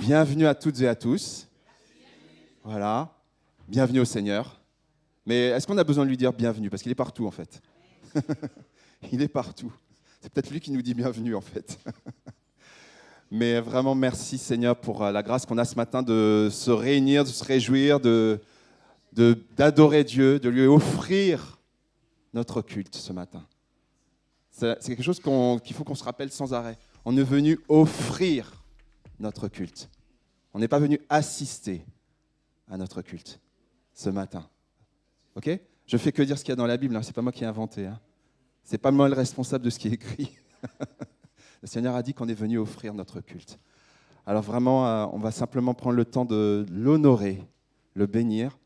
Bienvenue à toutes et à tous. Voilà. Bienvenue au Seigneur. Mais est-ce qu'on a besoin de lui dire bienvenue? Parce qu'il est partout, en fait. Il est partout. C'est peut-être lui qui nous dit bienvenue, en fait. Mais vraiment, merci, Seigneur, pour la grâce qu'on a ce matin de se réunir, de se réjouir, d'adorer Dieu, de lui offrir notre culte ce matin. C'est quelque chose qu'il faut qu'on se rappelle sans arrêt. On est venu offrir notre culte. On n'est pas venu assister à notre culte ce matin. Ok? Je fais que dire ce qu'il y a dans la Bible, hein. Ce n'est pas moi qui ai inventé. Hein. Ce n'est pas moi le responsable de ce qui est écrit. Le Seigneur a dit qu'on est venu offrir notre culte. Alors vraiment, on va simplement prendre le temps de l'honorer, le bénir,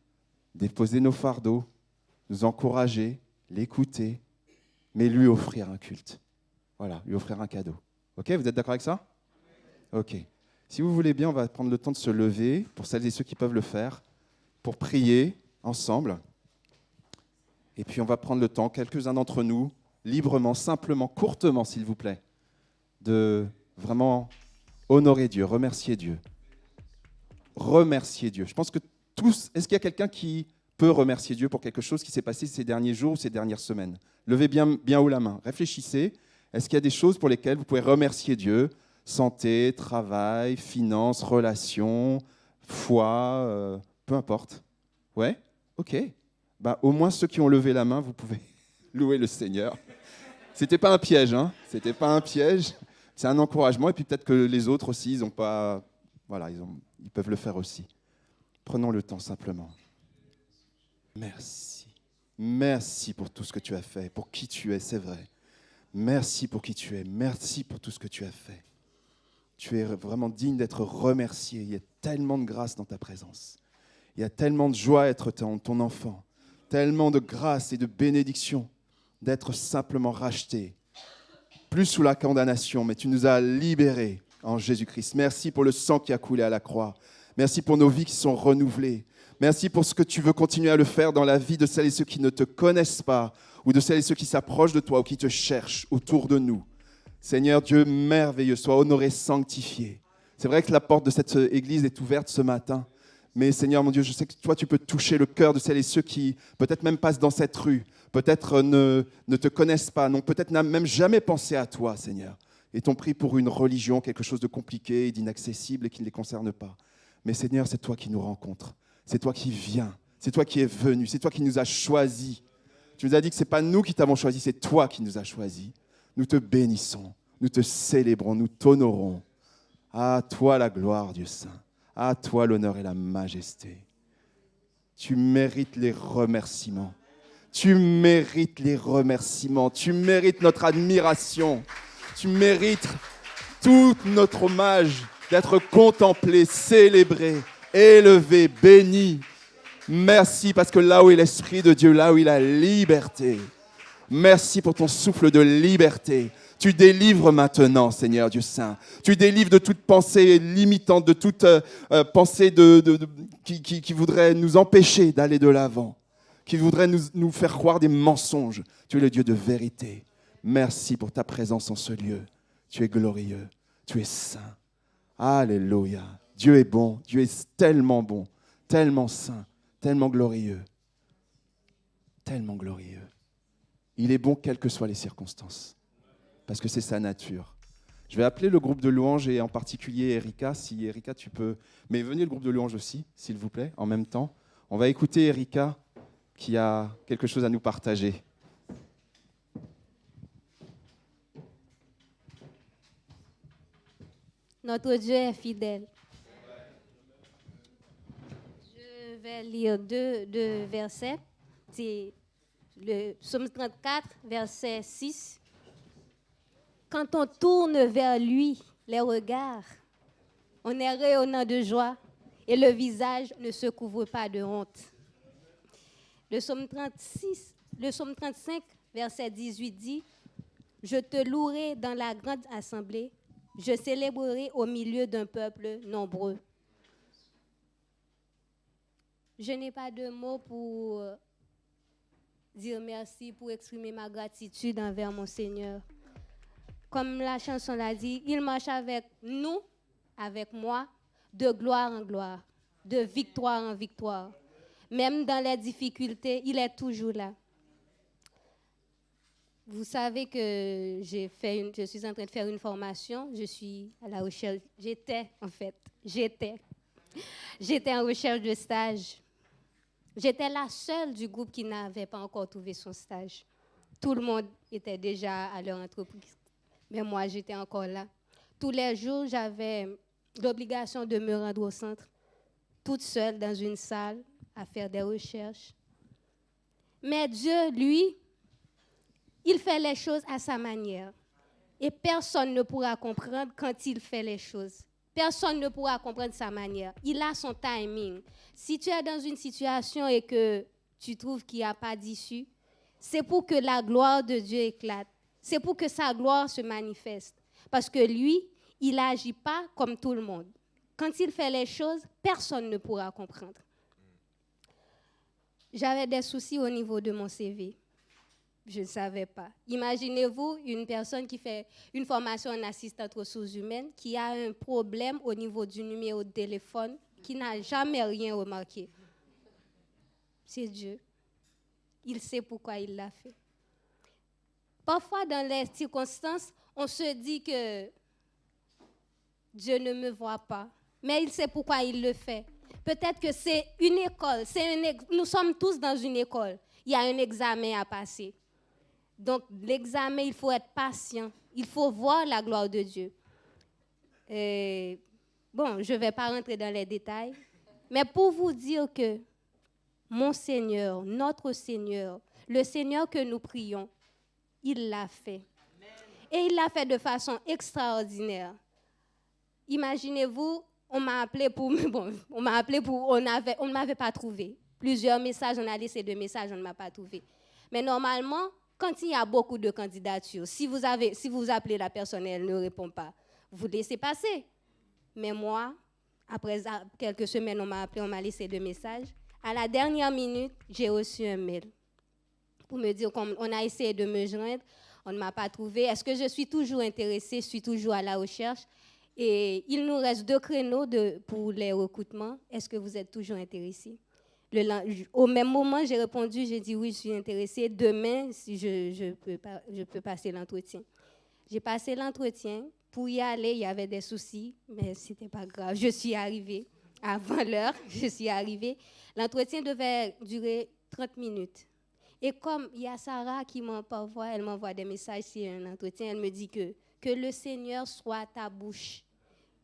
déposer nos fardeaux, nous encourager, l'écouter, mais lui offrir un culte. Voilà, lui offrir un cadeau. Ok? Vous êtes d'accord avec ça? Ok. Si vous voulez bien, on va prendre le temps de se lever, pour celles et ceux qui peuvent le faire, pour prier ensemble. Et puis on va prendre le temps, quelques-uns d'entre nous, librement, simplement, courtement, s'il vous plaît, de vraiment honorer Dieu, remercier Dieu. Remercier Dieu. Je pense que tous... Est-ce qu'il y a quelqu'un qui peut remercier Dieu pour quelque chose qui s'est passé ces derniers jours ou ces dernières semaines? Levez bien haut la main. Réfléchissez. Est-ce qu'il y a des choses pour lesquelles vous pouvez remercier Dieu? Santé, travail, finances, relations, foi, peu importe. Ouais? Ok. Bah, au moins ceux qui ont levé la main, vous pouvez louer le Seigneur. C'était pas un piège, hein? C'était pas un piège. C'est un encouragement. Et puis peut-être que les autres aussi, ils ont pas. Voilà, ils peuvent le faire aussi. Prenons le temps simplement. Merci. Merci pour tout ce que tu as fait, pour qui tu es, c'est vrai. Merci pour qui tu es. Merci pour tout ce que tu as fait. Tu es vraiment digne d'être remercié. Il y a tellement de grâce dans ta présence. Il y a tellement de joie à être ton enfant. Tellement de grâce et de bénédiction d'être simplement racheté. Plus sous la condamnation, mais tu nous as libérés en Jésus-Christ. Merci pour le sang qui a coulé à la croix. Merci pour nos vies qui sont renouvelées. Merci pour ce que tu veux continuer à le faire dans la vie de celles et ceux qui ne te connaissent pas ou de celles et ceux qui s'approchent de toi ou qui te cherchent autour de nous. Seigneur Dieu merveilleux, sois honoré, sanctifié. C'est vrai que la porte de cette église est ouverte ce matin, mais Seigneur mon Dieu, je sais que toi tu peux toucher le cœur de celles et ceux qui peut-être même passent dans cette rue, peut-être ne te connaissent pas, n'ont peut-être même jamais pensé à toi, Seigneur, et t'ont pris pour une religion, quelque chose de compliqué, d'inaccessible et qui ne les concerne pas. Mais Seigneur, c'est toi qui nous rencontres, c'est toi qui viens, c'est toi qui es venu, c'est toi qui nous as choisis. Tu nous as dit que ce n'est pas nous qui t'avons choisi, c'est toi qui nous as choisis. Nous te bénissons, nous te célébrons, nous t'honorons. À toi la gloire, Dieu Saint. À toi l'honneur et la majesté. Tu mérites les remerciements. Tu mérites les remerciements. Tu mérites notre admiration. Tu mérites tout notre hommage d'être contemplé, célébré, élevé, béni. Merci parce que là où est l'Esprit de Dieu, là où il y a la liberté. Merci pour ton souffle de liberté. Tu délivres maintenant, Seigneur Dieu Saint. Tu délivres de toute pensée limitante, de toute pensée qui voudrait nous empêcher d'aller de l'avant, qui voudrait nous faire croire des mensonges. Tu es le Dieu de vérité. Merci pour ta présence en ce lieu. Tu es glorieux, tu es saint. Alléluia. Dieu est bon, Dieu est tellement bon, tellement saint, tellement glorieux. Tellement glorieux. Il est bon quelles que soient les circonstances, parce que c'est sa nature. Je vais appeler le groupe de louanges et en particulier Erika, si Erika tu peux... Mais venez le groupe de louanges aussi, s'il vous plaît, en même temps. On va écouter Erika qui a quelque chose à nous partager. Notre Dieu est fidèle. Je vais lire deux versets. C'est le psaume 34, verset 6. Quand on tourne vers lui les regards, on est rayonnant de joie et le visage ne se couvre pas de honte. Le psaume 35, verset 18 dit « Je te louerai dans la grande assemblée, je célébrerai au milieu d'un peuple nombreux. » Je n'ai pas de mots pour dire merci, pour exprimer ma gratitude envers mon Seigneur. Comme la chanson l'a dit, il marche avec nous, avec moi, de gloire en gloire, de victoire en victoire. Même dans les difficultés, il est toujours là. Vous savez que je suis en train de faire une formation. Je suis à la recherche. J'étais en recherche de stage. J'étais la seule du groupe qui n'avait pas encore trouvé son stage. Tout le monde était déjà à leur entreprise. Mais moi, j'étais encore là. Tous les jours, j'avais l'obligation de me rendre au centre, toute seule dans une salle, à faire des recherches. Mais Dieu, lui, il fait les choses à sa manière. Et personne ne pourra comprendre quand il fait les choses. Personne ne pourra comprendre sa manière. Il a son timing. Si tu es dans une situation et que tu trouves qu'il n'y a pas d'issue, c'est pour que la gloire de Dieu éclate. C'est pour que sa gloire se manifeste. Parce que lui, il n'agit pas comme tout le monde. Quand il fait les choses, personne ne pourra comprendre. J'avais des soucis au niveau de mon CV. Je ne savais pas. Imaginez-vous une personne qui fait une formation en assistante ressources humaines, qui a un problème au niveau du numéro de téléphone, qui n'a jamais rien remarqué. C'est Dieu. Il sait pourquoi il l'a fait. Parfois, dans les circonstances, on se dit que Dieu ne me voit pas, mais il sait pourquoi il le fait. Peut-être que c'est une école. Nous sommes tous dans une école. Il y a un examen à passer. Donc, l'examen, il faut être patient. Il faut voir la gloire de Dieu. Bon, je ne vais pas rentrer dans les détails, mais pour vous dire que mon Seigneur, notre Seigneur, le Seigneur que nous prions, il l'a fait. Et il l'a fait de façon extraordinaire. Imaginez-vous, on m'a appelé pour... Bon, on ne m'avait pas trouvé. Plusieurs messages, on a laissé 2 messages, on ne m'a pas trouvé. Mais normalement, quand il y a beaucoup de candidatures, si vous appelez la personne et elle ne répond pas, vous laissez passer. Mais moi, après quelques semaines, on m'a appelé, on m'a laissé 2 messages. À la dernière minute, j'ai reçu un mail pour me dire qu'on a essayé de me joindre, on ne m'a pas trouvé. Est-ce que je suis toujours intéressée? Je suis toujours à la recherche. Et il nous reste 2 créneaux pour les recrutements. Est-ce que vous êtes toujours intéressés? Au même moment, j'ai répondu, j'ai dit oui, je suis intéressée. Demain, si je peux passer l'entretien. J'ai passé l'entretien. Pour y aller, il y avait des soucis, mais ce n'était pas grave. Je suis arrivée avant l'heure. Je suis arrivée. L'entretien devait durer 30 minutes. Et comme il y a Sarah qui elle m'envoie des messages sur un entretien, elle me dit que le Seigneur soit ta bouche,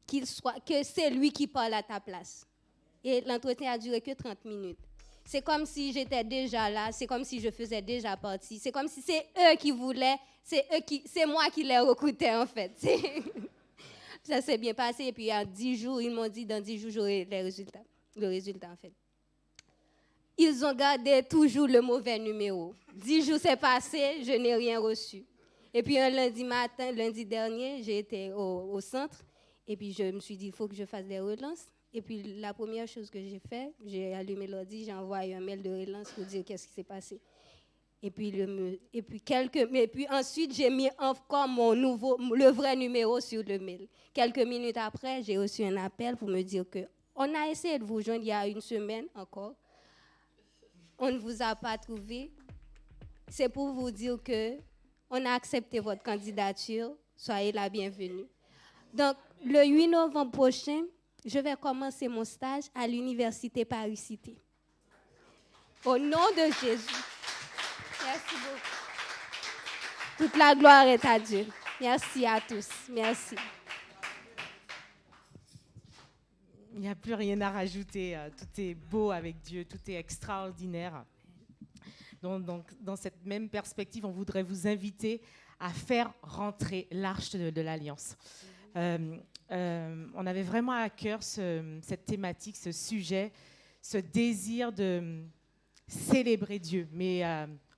que c'est lui qui parle à ta place. Et l'entretien a duré que 30 minutes. C'est comme si j'étais déjà là, c'est comme si je faisais déjà partie, c'est comme si c'est eux qui voulaient, c'est moi qui les recrutais en fait. Ça s'est bien passé et puis en 10 jours, ils m'ont dit dans 10 jours j'aurai le résultat en fait. Ils ont gardé toujours le mauvais numéro. 10 jours c'est passé, je n'ai rien reçu. Et puis un lundi dernier, j'ai été au centre et puis je me suis dit il faut que je fasse des relances. Et puis, la première chose que j'ai fait, j'ai allumé l'ordi, j'ai envoyé un mail de relance pour dire qu'est-ce qui s'est passé. Et puis ensuite, j'ai mis encore le vrai numéro sur le mail. Quelques minutes après, j'ai reçu un appel pour me dire qu'on a essayé de vous joindre il y a 1 semaine encore. On ne vous a pas trouvé. C'est pour vous dire qu'on a accepté votre candidature. Soyez la bienvenue. Donc, le 8 novembre prochain, je vais commencer mon stage à l'Université Paris-Cité. Au nom de Jésus. Merci beaucoup. Toute la gloire est à Dieu. Merci à tous. Merci. Il n'y a plus rien à rajouter. Tout est beau avec Dieu. Tout est extraordinaire. Donc, dans cette même perspective, on voudrait vous inviter à faire rentrer l'arche de l'Alliance. On avait vraiment à cœur cette thématique, ce sujet, ce désir de célébrer Dieu. Mais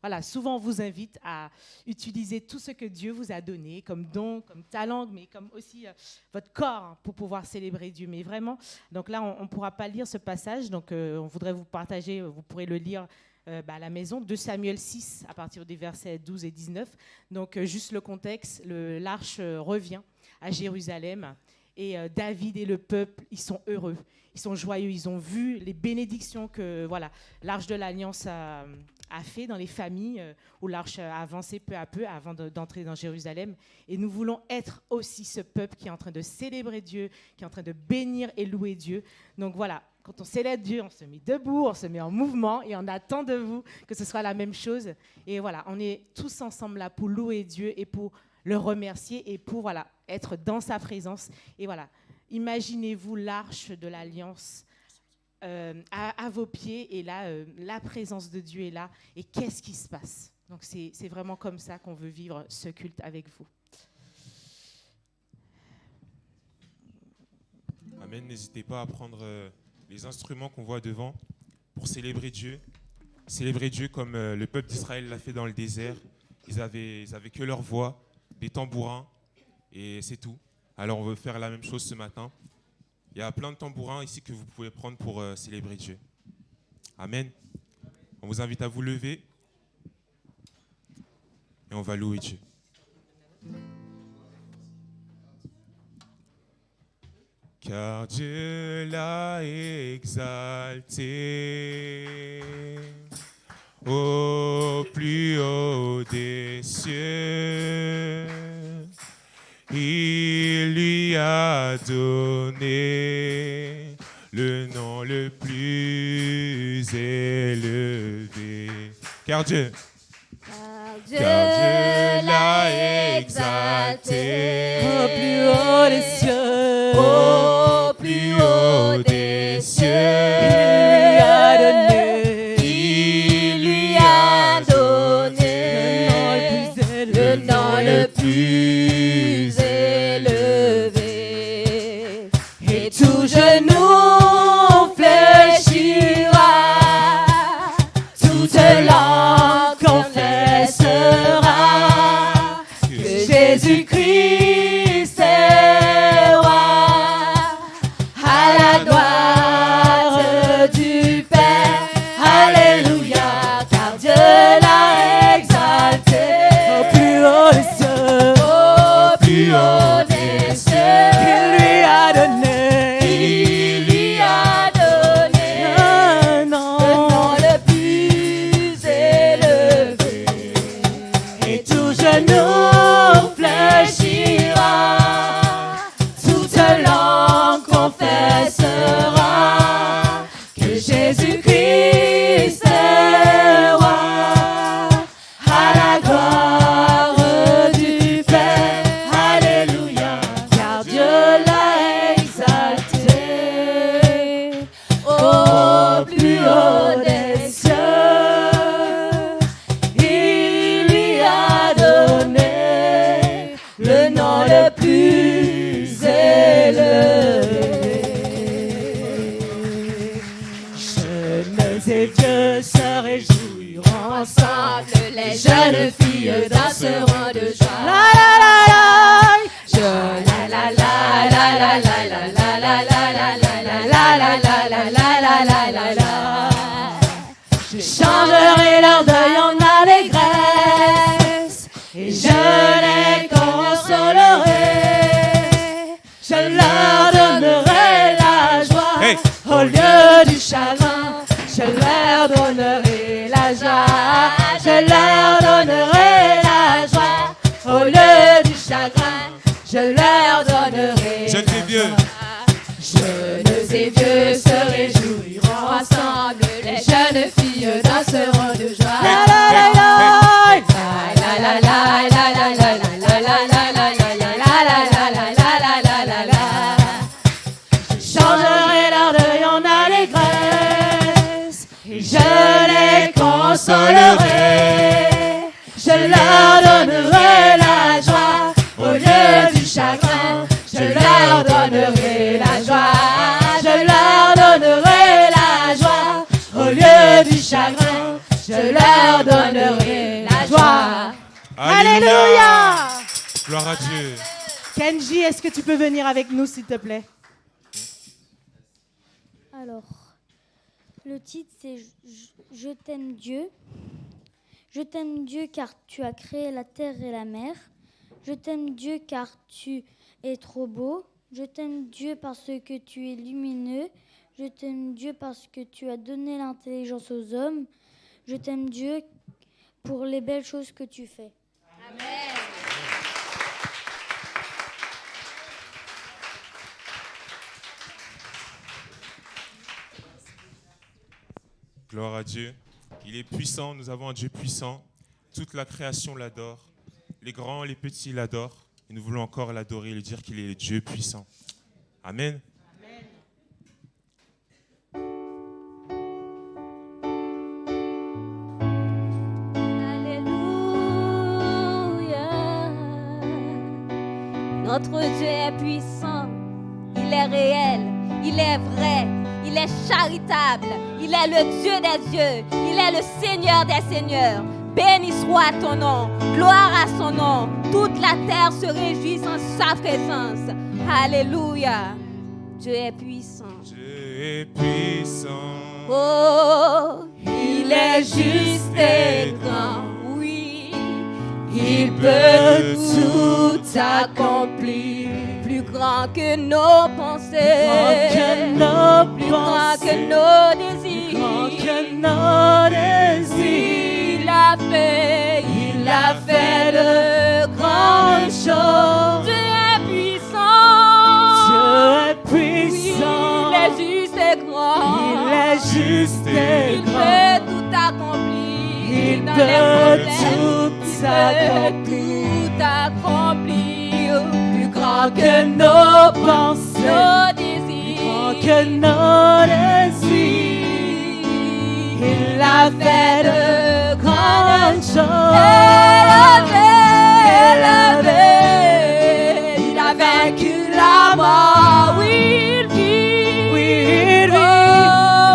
voilà, souvent on vous invite à utiliser tout ce que Dieu vous a donné comme don, comme talent, mais comme aussi votre corps pour pouvoir célébrer Dieu. Mais vraiment, donc là, on ne pourra pas lire ce passage, donc on voudrait vous partager, vous pourrez le lire à la maison, 2 Samuel 6, à partir des versets 12 et 19. Donc juste le contexte, l'arche revient à Jérusalem. Et David et le peuple, ils sont heureux, ils sont joyeux, ils ont vu les bénédictions que l'Arche de l'Alliance a fait dans les familles où l'Arche a avancé peu à peu avant d'entrer dans Jérusalem. Et nous voulons être aussi ce peuple qui est en train de célébrer Dieu, qui est en train de bénir et louer Dieu. Donc voilà, quand on célèbre Dieu, on se met debout, on se met en mouvement et on attend de vous que ce soit la même chose. Et voilà, on est tous ensemble là pour louer Dieu et pour le remercier et pour être dans sa présence. Et voilà, imaginez-vous l'Arche de l'Alliance à vos pieds et là, la présence de Dieu est là. Et qu'est-ce qui se passe? Donc c'est vraiment comme ça qu'on veut vivre ce culte avec vous. Amen. N'hésitez pas à prendre les instruments qu'on voit devant pour célébrer Dieu. Célébrer Dieu comme le peuple d'Israël l'a fait dans le désert. Ils avaient que leur voix, des tambourins, et c'est tout. Alors on veut faire la même chose ce matin. Il y a plein de tambourins ici que vous pouvez prendre pour célébrer Dieu. Amen. On vous invite à vous lever et on va louer Dieu. Car Dieu l'a exalté au plus haut des cieux. Il lui a donné le nom le plus élevé. Car Dieu l'a exalté Au plus haut des cieux, au plus haut des cieux. Il lui a donné le nom le plus élevé. Et tout genou fléchira, toute langue confessera que Jésus-Christ est roi, à la gloire du Père. Alléluia, car Dieu l'a exalté au plus haut des cieux, au plus haut des cieux. Il lui a donné le nom le plus élevé. Et tout genou fléchira, toute langue confessera que Jésus-Christ est roi, à la gloire du Père. Alléluia, car Dieu l'a exalté au plus haut des cieux. Il lui a donné le nom le plus élevé. Jeunes et vieux se réjouiront ensemble, les jeunes filles danseront de joie. La la la la, la la la la la la la la la la la la la la la la la la. Je changerai leur deuil en allégresse et je les consolerai. Je leur donnerai la joie au lieu du chagrin. Je leur donnerai la joie. Je leur donnerai la joie au lieu du chagrin. Je leur donnerai Jeunes et vieux. Jeunes et vieux se réjouiront ensemble, les jeunes filles danseront de joie. La la la la la la la la la la la la la la la la. Je changerai leur deuil en allégresse et je les consolerai. Je leur donnerai la joie au lieu du chagrin. Je leur donnerai la joie. Je leur donnerai la joie au lieu du chagrin. Je leur donnerai la joie. Alléluia. Gloire à Dieu. Kenji, est-ce que tu peux venir avec nous, s'il te plaît? Alors, le titre c'est Je t'aime Dieu. Je t'aime Dieu car tu as créé la terre et la mer. Je t'aime Dieu car tu es trop beau. Je t'aime Dieu parce que tu es lumineux. Je t'aime Dieu parce que tu as donné l'intelligence aux hommes. Je t'aime Dieu pour les belles choses que tu fais. Gloire à Dieu. Il est puissant, nous avons un Dieu puissant. Toute la création l'adore. Les grands, les petits l'adorent. Et nous voulons encore l'adorer et lui dire qu'il est le Dieu puissant. Amen. Alléluia. Notre Dieu est puissant. Il est réel. Il est vrai. Il est charitable. Il est le Dieu des dieux. Il est le Seigneur des seigneurs. Béni soit ton nom. Gloire à son nom. Toute la terre se réjouit en sa présence. Alléluia. Dieu est puissant. Dieu est puissant. Oh, il est juste et grand. Oui, il peut tout accomplir. Plus grand que nos pensées. Plus grand que nos désirs. Il a fait de grandes choses. Dieu est puissant. Oui, il est juste et grand. Il peut tout accomplir. Dans les problèmes, tout accomplir. Plus grand que nos pensées, nos désirs. Il a fait de grandes choses. Il a vaincu la mort. Oui, il vit. Oh,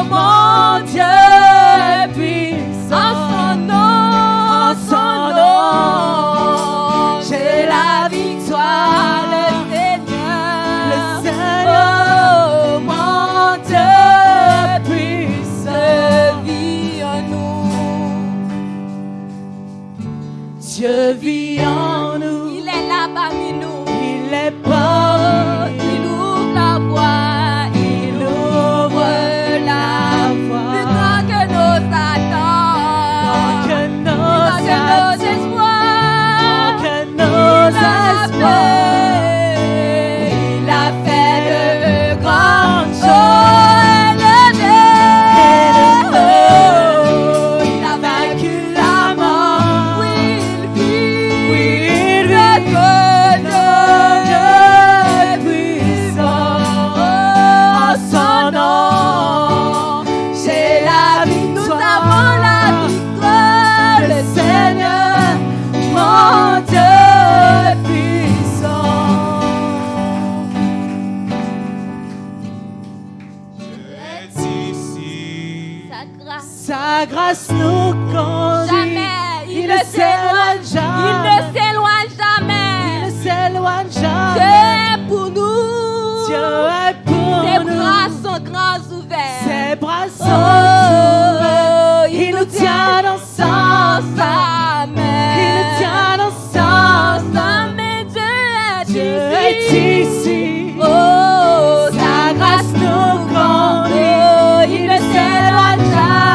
mon Dieu est puissant. En son nom, j'ai la victoire, le Seigneur. Oh, mon Dieu est puissant. Vit en nous. Dieu vit en nous. Il est là parmi nous. Il est parmi nous. Il ouvre la voie. Il ouvre la voie. Plus grand que nos attentes. Plus grand que nos espoirs. Il a fait de grandes choses. Il a vaincu la mort. Oui, il vit. Dieu est puissant. En son nom, j'ai la victoire. Nous avons la victoire. Le Seigneur, mon Dieu est puissant. Dieu est ici. Sa grâce nous conduit. Jamais. Il ne s'éloigne jamais. Dieu est pour nous. Ses bras sont grands ouverts. Il nous tient dans sa main. Dieu est ici. Oh, sa grâce nous conduit. Il ne s'éloigne jamais.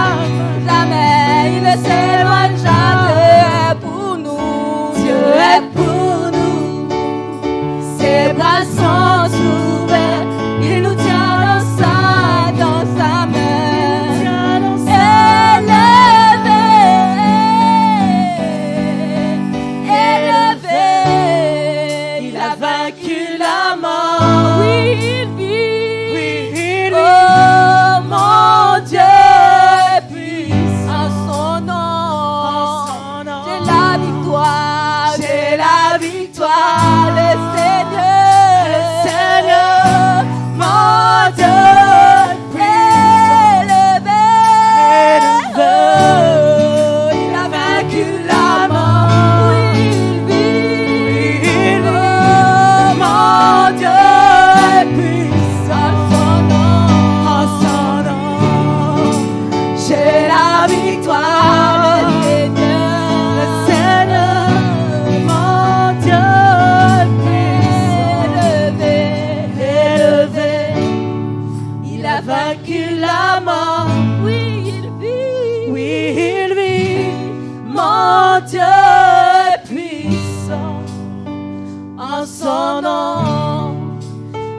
ton nom.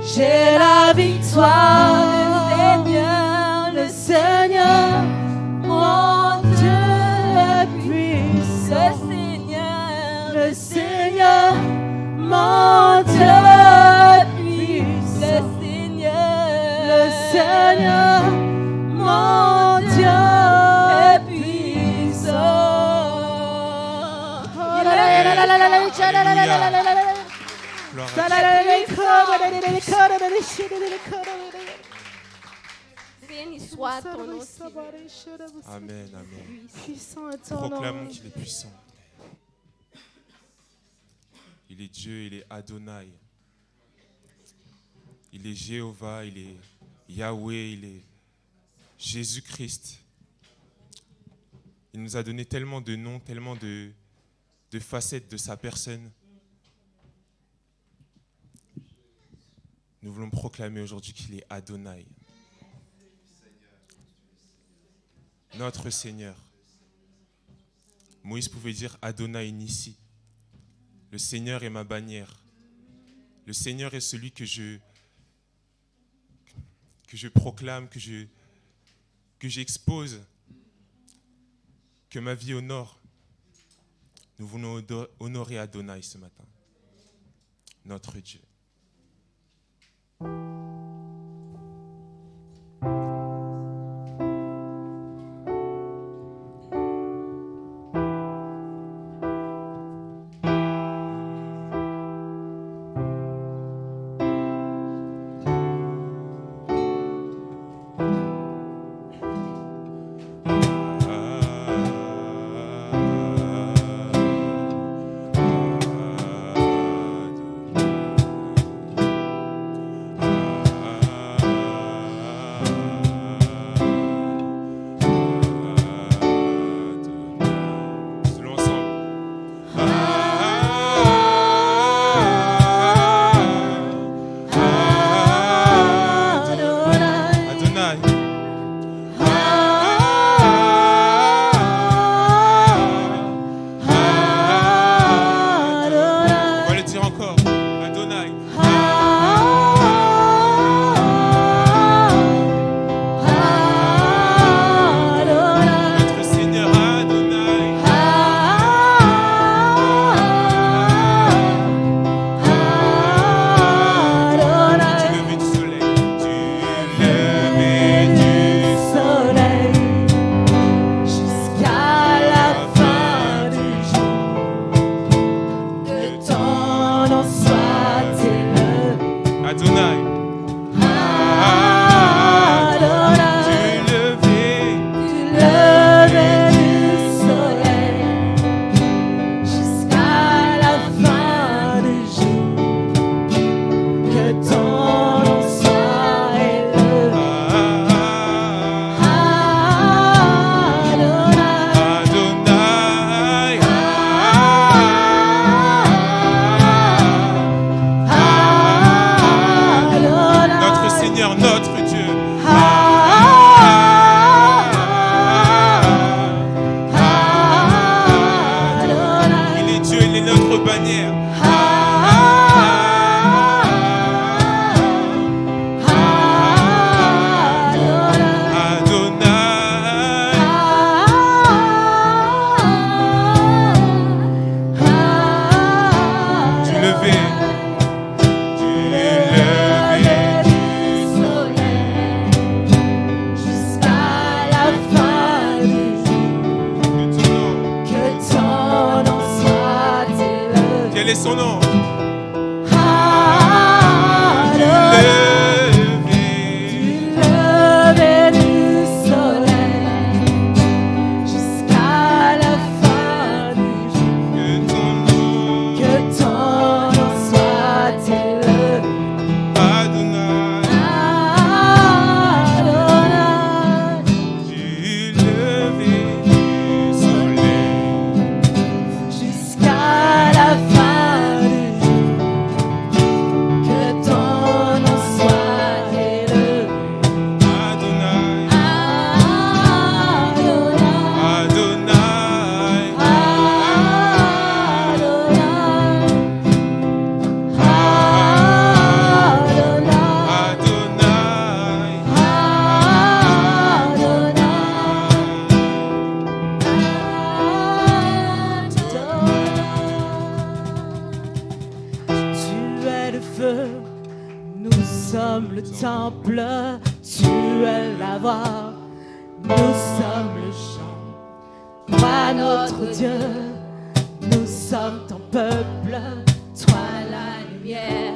J'ai la victoire, le Seigneur, mon Dieu puissant. Le Seigneur, mon Dieu puissant. Le Seigneur, mon Dieu puissant. Béni soit ton nom, Seigneur. Amen, amen. Puissant est ton nom. Proclamons qu'il est puissant. Il est Dieu, il est Adonai. Il est Jéhovah, il est Yahweh, il est Jésus-Christ. Il nous a donné tellement de noms, tellement de facettes de sa personne. Nous voulons proclamer aujourd'hui qu'il est Adonai. Notre Seigneur. Moïse pouvait dire Adonai Nissi. Le Seigneur est ma bannière. Le Seigneur est celui que je proclame, que j'expose, que ma vie honore. Nous voulons honorer Adonai ce matin, notre Dieu. feu. Nous sommes le temple, tu es la voix. Nous sommes le chant, toi notre Dieu. Nous sommes ton peuple, toi la lumière.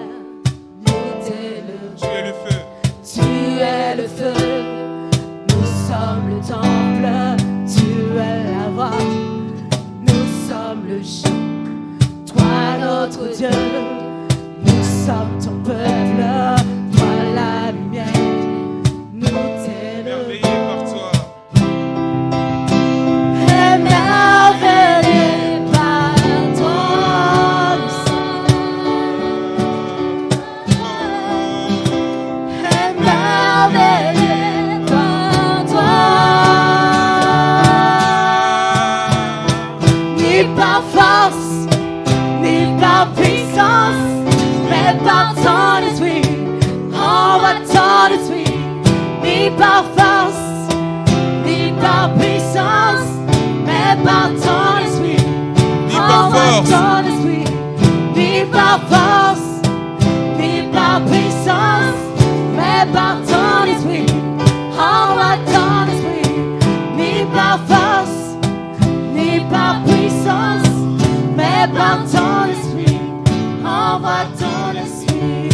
Nous t'élevons. Tu es le feu. Tu es le feu. Nous sommes le temple, tu es la voix. Nous sommes le chant, toi notre Dieu. Nous sommes ton peuple, toi la lumière. Nous t'élevons. Merveillé par toi. Émerveillé par toi, nous sommes. Émerveillé par toi. Ni par force, ni par puissance, mais par ton esprit. Envoie ton esprit. Ni par force, ni par puissance, mais par ton esprit. Ni par Envoie force. ton esprit. Ni par force, ni par puissance, mais par ton esprit. Envoie ton esprit. Ni par force, ni par puissance, mais par ton esprit. Envoie ton esprit.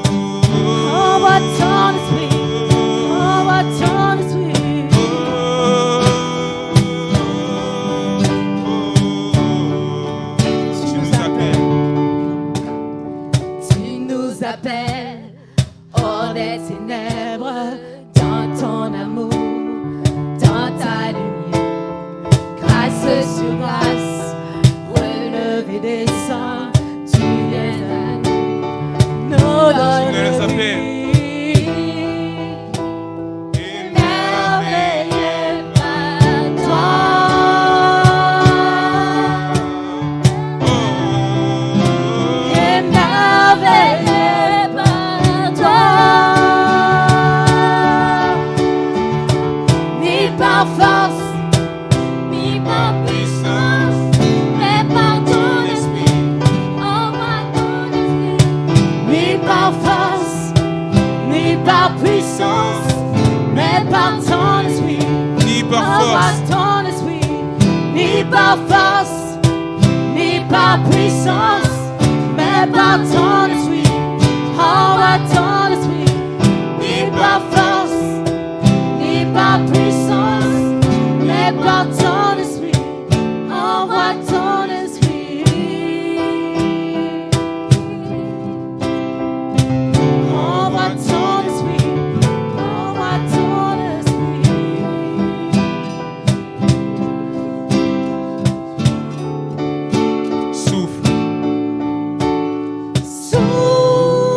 Envoie ton esprit. Envoie ton esprit. Tu nous appelles. Tu nous appelles hors des ténèbres, dans ton amour, dans ta lumière. Grâce sur grâce, relevé des saints, tu viens à nous. Nous nous appelles. émerveillés par toi. Émerveillés par toi. Ni par force, ni par puissance, mais par ton esprit. Envoie ton esprit. Ni par force, ni par puissance, mais par ton esprit. Ni par Envoie force. ton esprit. Ni par force, ni par puissance, mais par ton esprit. Envoie ton esprit. Ni par force, ni par puissance, mais par ton esprit. Envoie ton esprit. Envoie ton esprit. Envoie ton esprit. Souffle.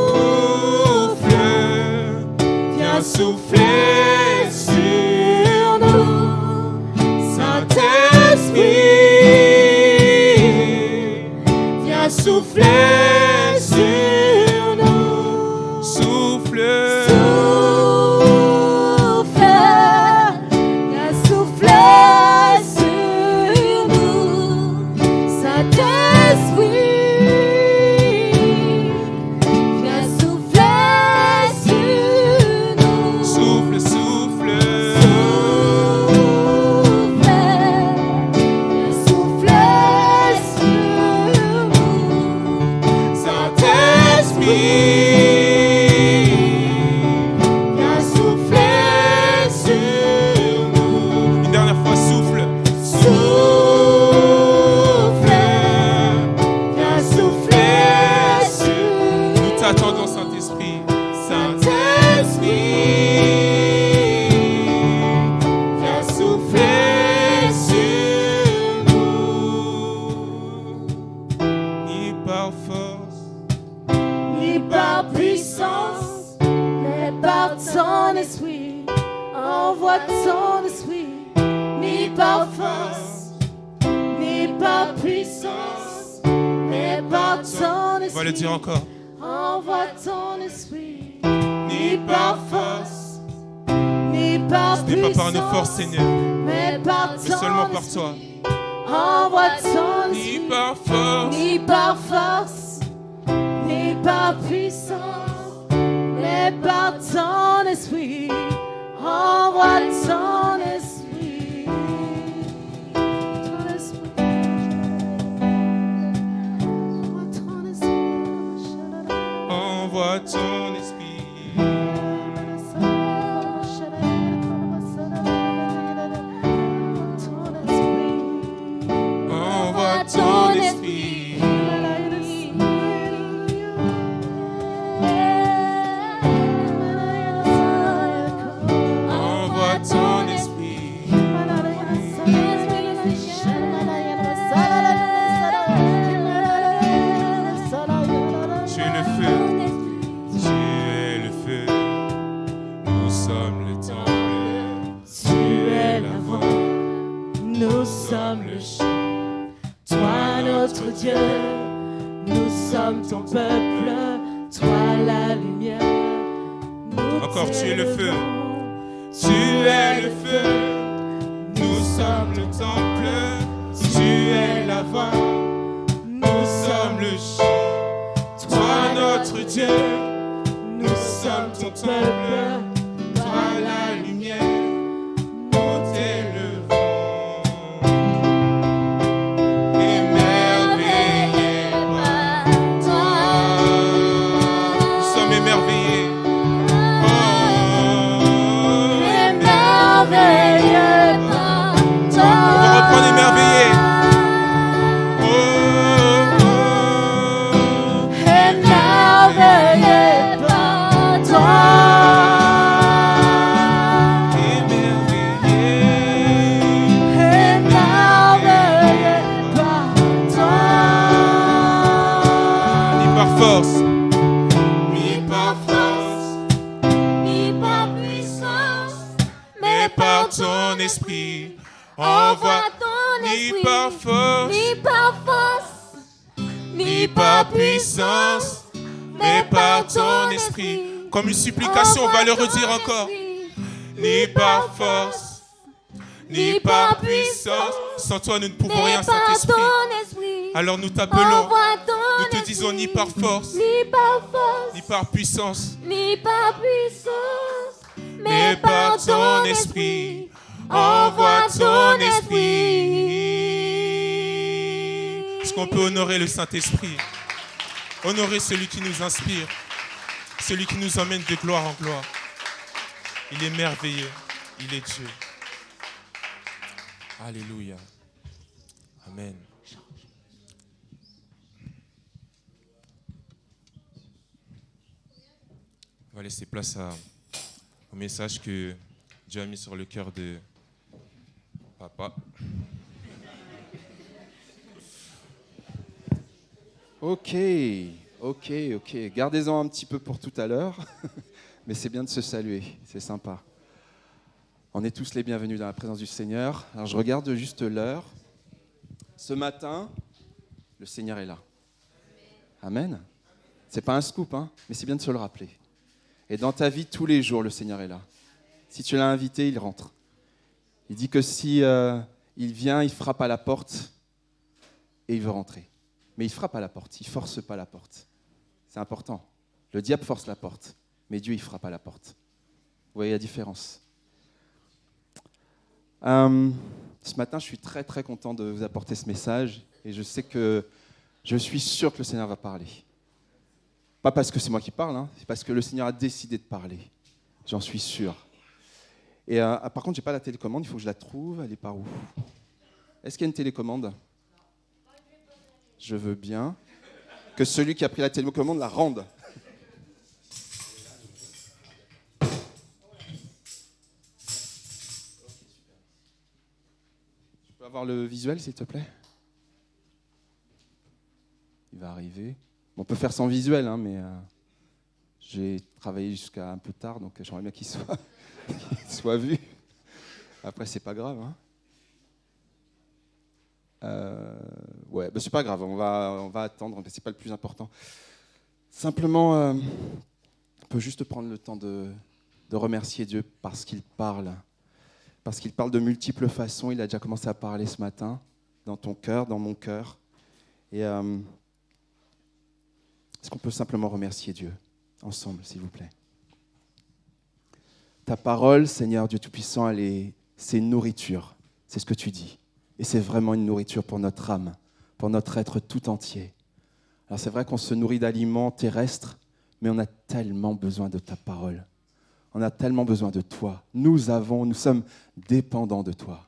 Souffle, viens souffler sur nous, Saint-Esprit, viens souffler sur nous. Souffle. Souffle, viens souffler sur nous, Saint-Esprit, viens souffler sur nous. Souffle, souffle. Viens souffler sur nous, Saint-Esprit, viens souffler sur nous. Une dernière fois, souffle. Souffle, viens souffler sur Nous t'attendons, Saint-Esprit. Saint-Esprit, viens souffler sur nous. Ni par force, Ni par puissance, mais par ton esprit. Envoie ton esprit. Ni par force, ni par puissance, mais par ton esprit. on va le dire encore. Envoie ton esprit. Ni par force, Ni par ce n'est pas par nos puissance, forces, Seigneur, mais par mais seulement ton par toi. esprit. Envoie ton esprit, par force, ni par force, ni par puissance, mais par ton esprit. Envoie ton esprit. Ton esprit. envoie ton esprit. Envoie ton esprit. Envoie ton esprit. Tu es le feu. Tu es le feu. Nous sommes le temple. Tu es la voix, nous sommes le chant. Toi notre Dieu, nous sommes ton peuple. Toi la lumière. nous Encore, tu es le feu. t'élevons. Tu es le feu. Nous sommes le temple. Tu es la voix. Nous sommes le chant. Toi notre Dieu. nous sommes ton peuple. Toi la lumière. Nous t'élevons. Émerveillés par toi. Nous sommes émerveillés. Oh, Émerveillés par toi. on va reprendre émerveillés. Oh, oh, oh. Émerveillés par toi. Émerveillés par toi. Ni par force, ni par force, Ni par puissance, mais par ton esprit. Envoie ton ni par force, ni par force, ni par puissance, mais par ton esprit. Comme une supplication, on va le redire encore. Ni par force, ni par puissance. Sans toi, nous ne pouvons rien, Saint-Esprit. Alors nous t'appelons, nous te disons ni par force, ni par force, ni par puissance, ni par puissance, mais par ton esprit. Envoie ton esprit. Est-ce qu'on peut honorer le Saint-Esprit? Honorer celui qui nous inspire, celui qui nous emmène de gloire en gloire. Il est merveilleux, il est Dieu. Alléluia. Amen. On va laisser place au message que Dieu a mis sur le cœur de papa. Ok. Gardez-en un petit peu pour tout à l'heure. Mais c'est bien de se saluer, c'est sympa. On est tous les bienvenus dans la présence du Seigneur. Alors je regarde juste l'heure. Ce matin, le Seigneur est là. Amen. C'est pas un scoop, hein, mais c'est bien de se le rappeler. Et dans ta vie, tous les jours, le Seigneur est là. Si tu l'as invité, il rentre. Il dit que si il vient, il frappe à la porte et il veut rentrer. Mais il frappe à la porte, il ne force pas la porte. C'est important. Le diable force la porte, mais Dieu, il frappe à la porte. Vous voyez la différence. Ce matin, je suis très, très content de vous apporter ce message et je suis sûr que le Seigneur va parler. Pas parce que c'est moi qui parle, hein, c'est parce que le Seigneur a décidé de parler. J'en suis sûr. Et par contre, je n'ai pas la télécommande, il faut que je la trouve. Elle est par où? Est-ce qu'il y a une télécommande? Je veux bien que celui qui a pris la télécommande la rende. Je peux avoir le visuel, s'il te plaît? Il va arriver. On peut faire sans visuel, hein, mais j'ai travaillé jusqu'à un peu tard, donc j'aimerais bien qu'il soit vu. Après, c'est pas grave. Hein. Ouais, c'est pas grave, on va attendre, mais c'est pas le plus important. Simplement, on peut juste prendre le temps de remercier Dieu parce qu'il parle de multiples façons. Il a déjà commencé à parler ce matin, dans ton cœur, dans mon cœur. Et est-ce qu'on peut simplement remercier Dieu ensemble, s'il vous plaît? Ta parole, Seigneur Dieu Tout-Puissant, c'est une nourriture. C'est ce que tu dis. Et c'est vraiment une nourriture pour notre âme, pour notre être tout entier. Alors c'est vrai qu'on se nourrit d'aliments terrestres, mais on a tellement besoin de ta parole. On a tellement besoin de toi. Nous sommes dépendants de toi.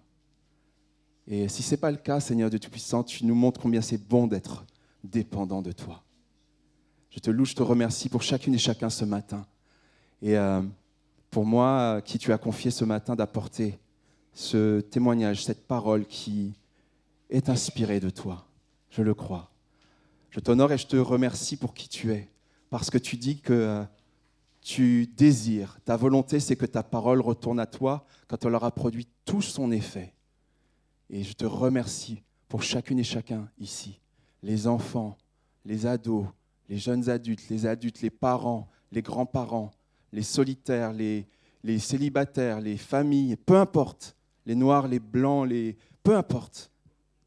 Et si ce n'est pas le cas, Seigneur Dieu Tout-Puissant, tu nous montres combien c'est bon d'être dépendant de toi. Je te loue, je te remercie pour chacune et chacun ce matin. Et pour moi, qui tu as confié ce matin d'apporter ce témoignage, cette parole qui est inspirée de toi. Je le crois. Je t'honore et je te remercie pour qui tu es. Parce que tu dis que tu désires, ta volonté, c'est que ta parole retourne à toi quand elle aura produit tout son effet. Et je te remercie pour chacune et chacun ici, les enfants, les ados, les jeunes adultes, les parents, les grands-parents, les solitaires, les célibataires, les familles, peu importe, les noirs, les blancs, peu importe,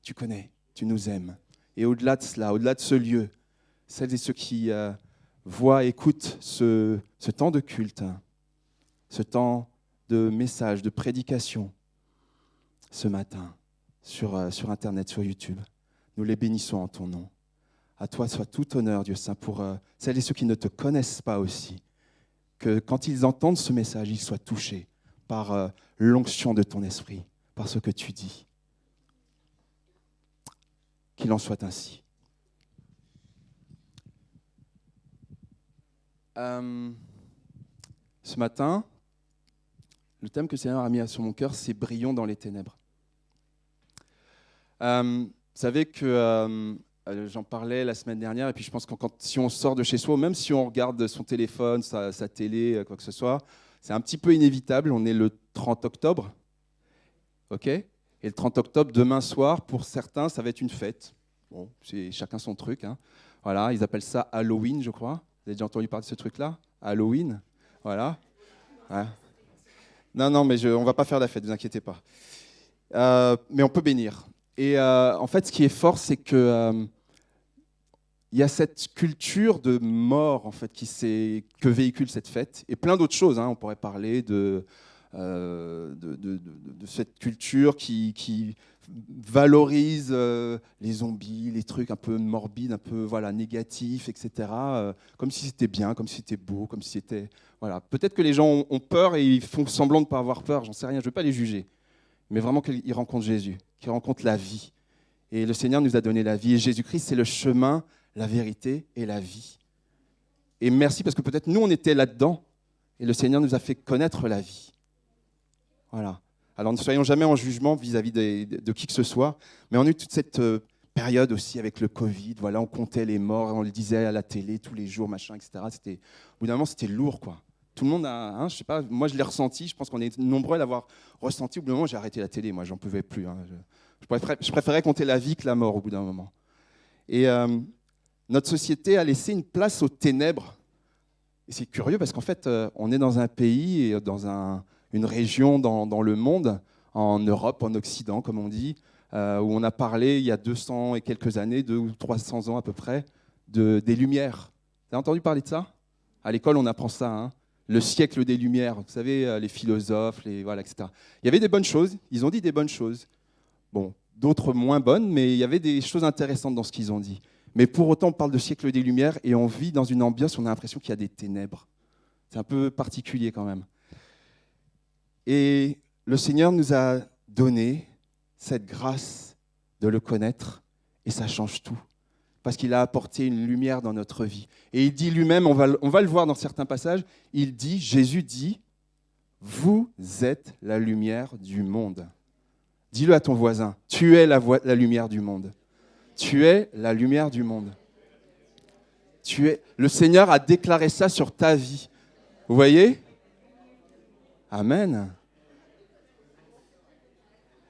tu connais, tu nous aimes. Et au-delà de cela, au-delà de ce lieu, celles et ceux qui voient, écoutent ce temps de culte, ce temps de message, de prédication, ce matin, sur Internet, sur YouTube, nous les bénissons en ton nom. À toi soit tout honneur, Dieu Saint, pour celles et ceux qui ne te connaissent pas aussi, que quand ils entendent ce message, ils soient touchés par l'onction de ton esprit, par ce que tu dis. Qu'il en soit ainsi. Ce matin, le thème que le Seigneur a mis sur mon cœur, c'est « Brillons dans les ténèbres ». Vous savez que j'en parlais la semaine dernière, et puis je pense que si on sort de chez soi, même si on regarde son téléphone, sa télé, quoi que ce soit, c'est un petit peu inévitable. On est le 30 octobre, ok ? Et le 30 octobre, demain soir, pour certains, ça va être une fête. Bon, c'est chacun son truc. Hein. Voilà, ils appellent ça Halloween, je crois. Vous avez déjà entendu parler de ce truc-là ? Halloween, voilà. Ouais. Non, mais on ne va pas faire la fête, ne vous inquiétez pas. Mais on peut bénir. Et en fait, ce qui est fort, c'est que il y a cette culture de mort en fait, que véhicule cette fête, et plein d'autres choses. Hein. On pourrait parler de cette culture qui valorise les zombies, les trucs un peu morbides, un peu négatifs, etc. Comme si c'était bien, comme si c'était beau, comme si c'était... Voilà. Peut-être que les gens ont peur et ils font semblant de ne pas avoir peur, j'en sais rien, je ne veux pas les juger. Mais vraiment qu'ils rencontrent Jésus, qu'ils rencontrent la vie. Et le Seigneur nous a donné la vie. Et Jésus-Christ, c'est le chemin, la vérité et la vie. Et merci parce que peut-être nous, on était là-dedans et le Seigneur nous a fait connaître la vie. Voilà. Alors ne soyons jamais en jugement vis-à-vis de qui que ce soit, mais on a eu toute cette période aussi avec le Covid. Voilà, on comptait les morts, on le disait à la télé tous les jours, machin, etc. Au bout d'un moment, c'était lourd, quoi. Tout le monde a, je sais pas, moi je l'ai ressenti, je pense qu'on est nombreux à l'avoir ressenti. Au bout d'un moment, j'ai arrêté la télé, moi j'en pouvais plus. Hein. Je préférais compter la vie que la mort au bout d'un moment. Et notre société a laissé une place aux ténèbres. Et c'est curieux parce qu'en fait, on est dans un pays, et dans une région dans le monde, en Europe, en Occident, comme on dit, où on a parlé il y a 200 et quelques années, 200 ou 300 ans à peu près, des Lumières. Vous avez entendu parler de ça ? À l'école, on apprend ça, hein. Le siècle des Lumières, vous savez, les philosophes, etc. Il y avait des bonnes choses, ils ont dit des bonnes choses. Bon, d'autres moins bonnes, mais il y avait des choses intéressantes dans ce qu'ils ont dit. Mais pour autant, on parle de siècle des Lumières et on vit dans une ambiance où on a l'impression qu'il y a des ténèbres. C'est un peu particulier quand même. Et le Seigneur nous a donné cette grâce de le connaître et ça change tout. Parce qu'il a apporté une lumière dans notre vie. Et il dit lui-même, on va le voir dans certains passages, Jésus dit, vous êtes la lumière du monde. Dis-le à ton voisin, tu es la lumière du monde. Tu es la lumière du monde. Le Seigneur a déclaré ça sur ta vie. Vous voyez ? Amen.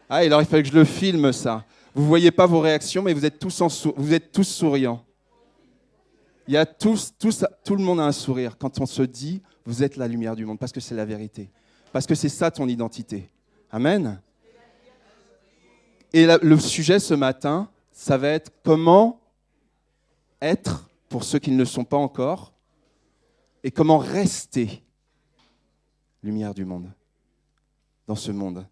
Ah, il aurait fallu que je le filme, ça. Vous ne voyez pas vos réactions, mais vous êtes tous souriants. Il y a tout le monde a un sourire quand on se dit, vous êtes la lumière du monde, parce que c'est la vérité. Parce que c'est ça ton identité. Amen. Et le sujet ce matin, ça va être comment être pour ceux qui ne le sont pas encore et comment rester lumière du monde, dans ce monde,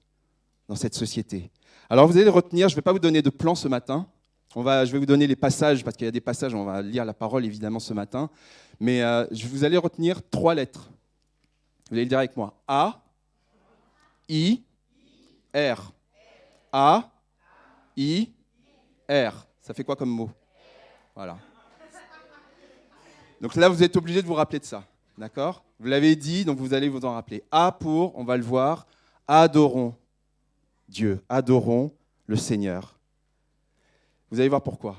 dans cette société. Alors vous allez le retenir, je ne vais pas vous donner de plan ce matin. Je vais vous donner les passages, parce qu'il y a des passages, on va lire la parole évidemment ce matin. Mais vous allez retenir 3 lettres. Vous allez le dire avec moi. A, I, R. A, I, R. Ça fait quoi comme mot? Voilà. Donc là, vous êtes obligé de vous rappeler de ça. D'accord? Vous l'avez dit, donc vous allez vous en rappeler. A pour, on va le voir, adorons Dieu, adorons le Seigneur. Vous allez voir pourquoi.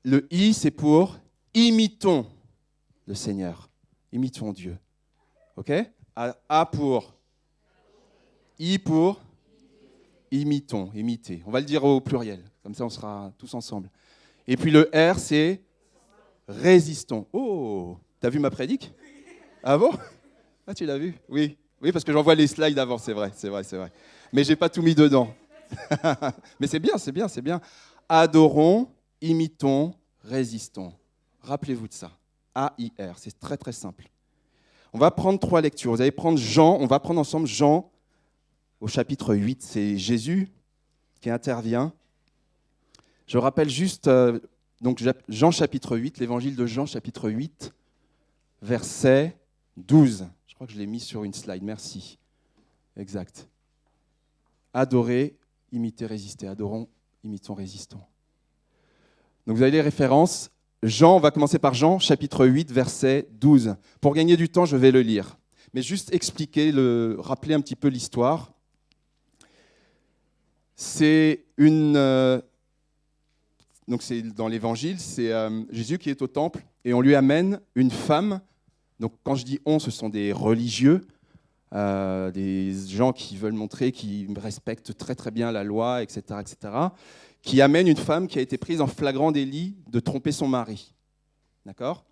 Le I, c'est pour imitons le Seigneur. Imitons Dieu. OK? A pour, I pour, imitons, imiter. On va le dire au pluriel, comme ça on sera tous ensemble. Et puis le R, c'est résistons. Oh, t'as vu ma prédique? Ah bon? Ah, tu l'as vu? Oui. Oui, parce que j'envoie les slides avant, c'est vrai. Mais j'ai pas tout mis dedans. Mais c'est bien. Adorons, imitons, résistons. Rappelez-vous de ça. A-I-R, c'est très très simple. On va prendre 3 lectures. Vous allez prendre Jean, on va prendre ensemble Jean au chapitre 8. C'est Jésus qui intervient. Je rappelle juste, donc Jean chapitre 8, l'évangile de Jean chapitre 8, verset 12. Je crois que je l'ai mis sur une slide, merci. Exact. Adorer, imiter, résister. Adorons, imitons, résistons. Donc vous avez les références. Jean, on va commencer par Jean, chapitre 8, verset 12. Pour gagner du temps, je vais le lire. Mais juste rappeler un petit peu l'histoire. Donc c'est dans l'évangile, c'est Jésus qui est au temple et on lui amène une femme. Donc quand je dis on, ce sont des religieux, des gens qui veulent montrer qu'ils respectent très très bien la loi, etc., qui amènent une femme qui a été prise en flagrant délit de tromper son mari. D'accord?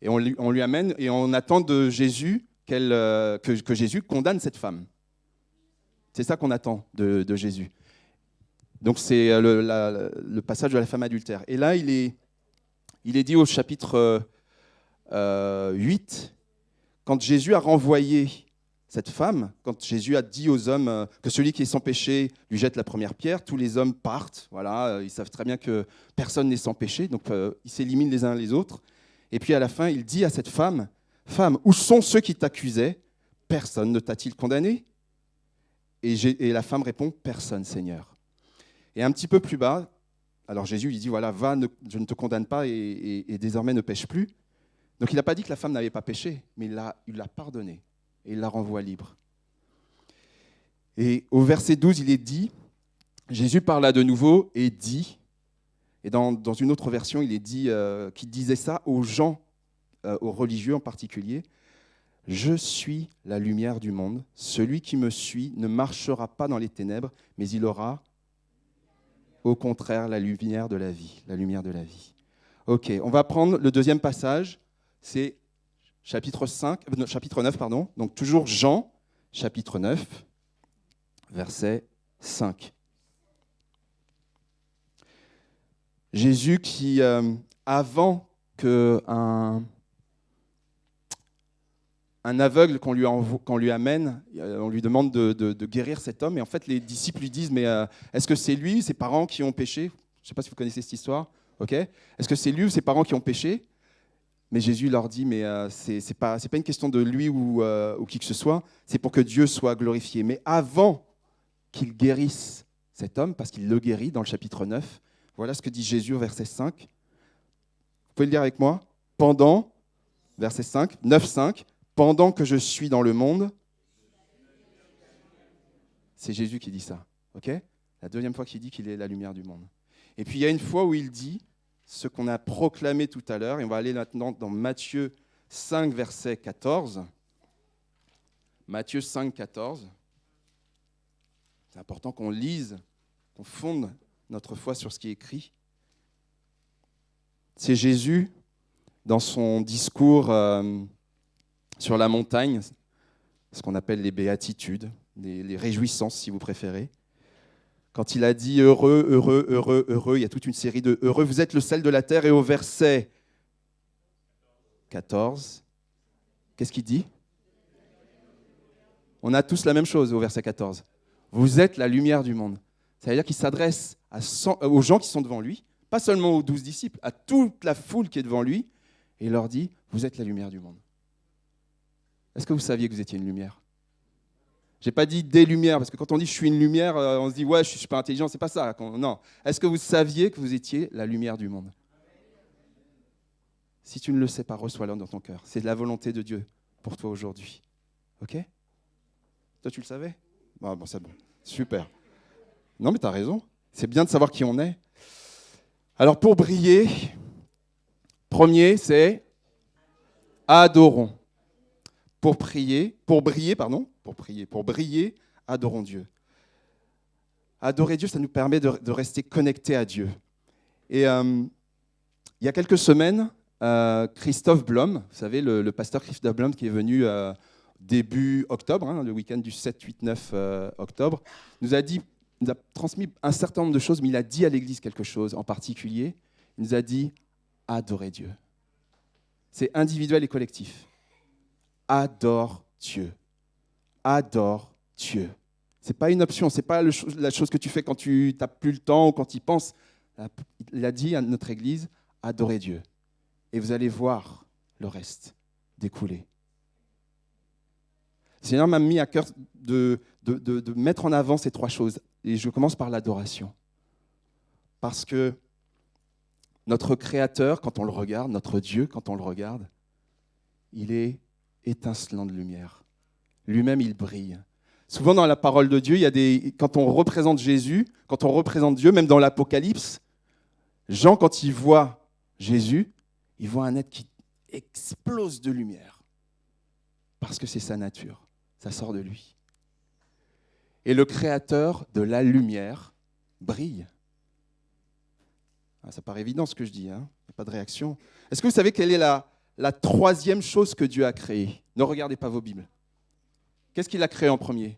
Et on lui amène et on attend de Jésus que Jésus condamne cette femme. C'est ça qu'on attend de Jésus. Donc c'est le passage de la femme adultère. Et là, il est dit au chapitre 8, quand Jésus a renvoyé cette femme, quand Jésus a dit aux hommes que celui qui est sans péché lui jette la première pierre, tous les hommes partent. Voilà, ils savent très bien que personne n'est sans péché, donc ils s'éliminent les uns les autres. Et puis à la fin, il dit à cette femme, « Femme, où sont ceux qui t'accusaient? Personne ne t'a-t-il condamné ?» Et la femme répond, « Personne, Seigneur. » Et un petit peu plus bas, alors Jésus lui dit, « Voilà, va, je ne te condamne pas et désormais ne pêche plus. » Donc il n'a pas dit que la femme n'avait pas péché, mais il l'a pardonnée et il la renvoie libre. Et au verset 12, il est dit, Jésus parla de nouveau et dit, et dans une autre version, il est dit qu'il disait ça aux gens, aux religieux en particulier, « Je suis la lumière du monde. Celui qui me suit ne marchera pas dans les ténèbres, mais il aura, au contraire, la lumière de la vie. » La lumière de la vie. Ok, on va prendre le deuxième passage, c'est chapitre 9, donc toujours Jean, chapitre 9, verset 5. Jésus qui, avant qu'un aveugle qu'on lui amène, on lui demande de guérir cet homme, et en fait les disciples lui disent, mais est-ce que c'est lui, ses parents qui ont péché? Je ne sais pas si vous connaissez cette histoire. Okay. Est-ce que c'est lui ou ses parents qui ont péché? Mais Jésus leur dit, mais c'est pas une question de lui ou qui que ce soit, c'est pour que Dieu soit glorifié. Mais avant qu'il guérisse cet homme, parce qu'il le guérit dans le chapitre 9, voilà ce que dit Jésus au verset 5. Vous pouvez le lire avec moi? Pendant, verset 5, 9, 5, pendant que je suis dans le monde, c'est Jésus qui dit ça. Okay? La deuxième fois qu'il dit qu'il est la lumière du monde. Et puis il y a une fois où il dit ce qu'on a proclamé tout à l'heure, et on va aller maintenant dans Matthieu 5, verset 14. Matthieu 5, 14. C'est important qu'on lise, qu'on fonde notre foi sur ce qui est écrit. C'est Jésus, dans son discours sur la montagne, ce qu'on appelle les béatitudes, les réjouissances si vous préférez. Quand il a dit heureux, heureux, heureux, heureux, il y a toute une série de heureux. Vous êtes le sel de la terre. Et au verset 14, qu'est-ce qu'il dit? On a tous la même chose au verset 14. Vous êtes la lumière du monde. Ça veut dire qu'il s'adresse aux gens qui sont devant lui, pas seulement aux 12 disciples, à toute la foule qui est devant lui, et il leur dit, vous êtes la lumière du monde. Est-ce que vous saviez que vous étiez une lumière? Je n'ai pas dit des lumières, parce que quand on dit je suis une lumière, on se dit ouais, je suis super intelligent, c'est pas ça. Non. Est-ce que vous saviez que vous étiez la lumière du monde? Si tu ne le sais pas, reçois-le dans ton cœur. C'est la volonté de Dieu pour toi aujourd'hui. Ok? Toi, tu le savais? Bon, c'est bon. Super. Non, mais tu as raison. C'est bien de savoir qui on est. Alors, pour briller, premier, c'est adorons. Pour briller, adorons Dieu. Adorer Dieu, ça nous permet de rester connectés à Dieu. Et il y a quelques semaines, Christophe Blum, vous savez, le pasteur Christophe Blum qui est venu début octobre, le week-end du 7, 8, 9 octobre, nous a transmis un certain nombre de choses, mais il a dit à l'Église quelque chose en particulier. Il nous a dit « Adorez Dieu ». C'est individuel et collectif. Adore Dieu. Adore Dieu. Ce n'est pas une option, ce n'est pas la chose que tu fais quand tu n'as plus le temps ou quand tu y penses. Il a dit à notre Église, adorez Dieu. Et vous allez voir le reste découler. Le Seigneur m'a mis à cœur de mettre en avant ces trois choses. Et je commence par l'adoration. Parce que notre Créateur, quand on le regarde, notre Dieu, quand on le regarde, il est étincelant de lumière. Lui-même, il brille. Souvent dans la parole de Dieu, quand on représente Jésus, quand on représente Dieu, même dans l'Apocalypse, Jean, quand il voit Jésus, il voit un être qui explose de lumière. Parce que c'est sa nature, ça sort de lui. Et le Créateur de la lumière brille. Ça paraît évident ce que je dis, hein? Il n'y a pas de réaction. Est-ce que vous savez quelle est la troisième chose que Dieu a créée? Ne regardez pas vos Bibles. Qu'est-ce qu'il a créé en premier?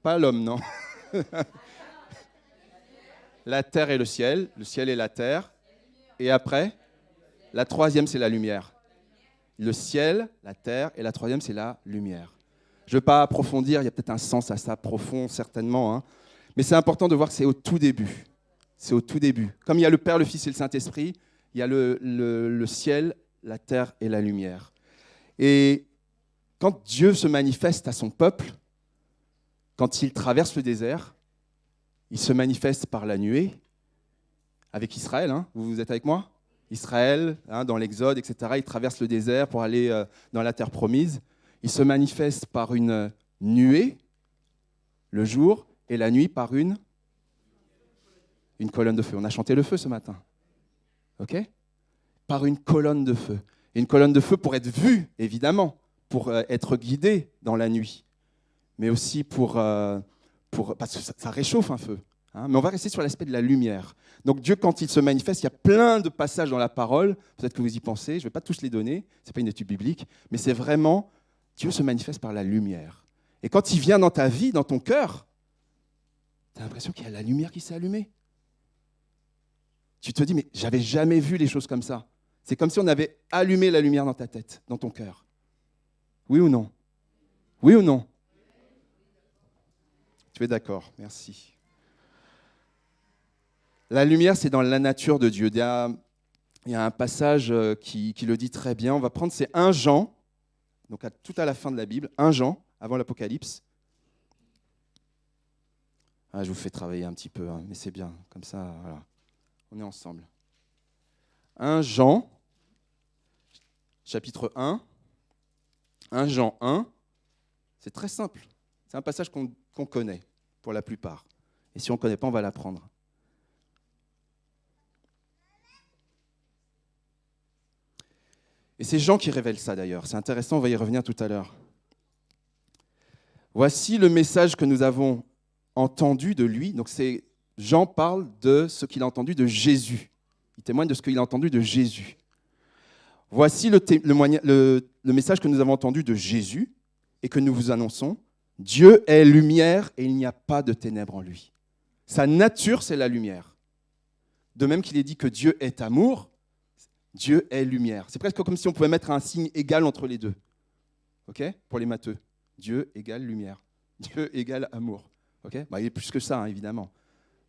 Pas l'homme, non. La terre et le ciel et la terre. Et après, la troisième, c'est la lumière. Le ciel, la terre, et la troisième, c'est la lumière. Je ne veux pas approfondir, il y a peut-être un sens à ça profond, certainement. Hein. Mais c'est important de voir que c'est au tout début. C'est au tout début. Comme il y a le Père, le Fils et le Saint-Esprit, il y a le ciel, la terre et la lumière. Et quand Dieu se manifeste à son peuple, quand il traverse le désert, il se manifeste par la nuée, avec Israël, hein, vous êtes avec moi? Israël, hein, dans l'Exode, etc., il traverse le désert pour aller dans la terre promise. Il se manifeste par une nuée, le jour, et la nuit par une colonne de feu. On a chanté le feu ce matin. OK? Par une colonne de feu. Et une colonne de feu pour être vue, évidemment, pour être guidée dans la nuit, mais aussi parce que ça réchauffe un feu. Hein, mais on va rester sur l'aspect de la lumière. Donc Dieu, quand il se manifeste, il y a plein de passages dans la parole, peut-être que vous y pensez, je ne vais pas tous les donner, ce n'est pas une étude biblique, mais c'est vraiment, Dieu se manifeste par la lumière. Et quand il vient dans ta vie, dans ton cœur, tu as l'impression qu'il y a la lumière qui s'est allumée. Tu te dis, mais j'avais jamais vu les choses comme ça. C'est comme si on avait allumé la lumière dans ta tête, dans ton cœur. Oui ou non? Oui ou non? Tu es d'accord, merci. La lumière, c'est dans la nature de Dieu. Il y a un passage qui le dit très bien. On va prendre, c'est 1 Jean, donc tout à la fin de la Bible, 1 Jean, avant l'Apocalypse. Je vous fais travailler un petit peu, hein, mais c'est bien, comme ça, voilà. On est ensemble. 1 Jean, chapitre 1, 1 Jean 1, c'est très simple. C'est un passage qu'on connaît, pour la plupart. Et si on ne connaît pas, on va l'apprendre. Et c'est Jean qui révèle ça d'ailleurs. C'est intéressant, on va y revenir tout à l'heure. Voici le message que nous avons entendu de lui. Donc Jean parle de ce qu'il a entendu de Jésus. Il témoigne de ce qu'il a entendu de Jésus. Voici le message que nous avons entendu de Jésus et que nous vous annonçons. Dieu est lumière et il n'y a pas de ténèbres en lui. Sa nature, c'est la lumière. De même qu'il est dit que Dieu est amour, Dieu est lumière. C'est presque comme si on pouvait mettre un signe égal entre les deux. OK ? Pour les matheux. Dieu égale lumière. Dieu égale amour. OK ? Il est plus que ça, hein, évidemment.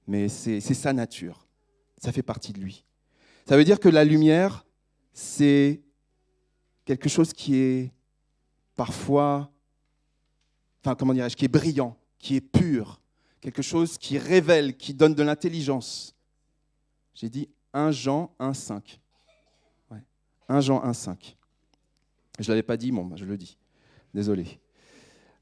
Mais c'est sa nature. Ça fait partie de lui. Ça veut dire que la lumière, c'est quelque chose qui est parfois, qui est brillant, qui est pur, quelque chose qui révèle, qui donne de l'intelligence. J'ai dit 1 Jean 1,5. Ouais. 1 Jean 1,5. Je ne l'avais pas dit, je le dis. Désolé.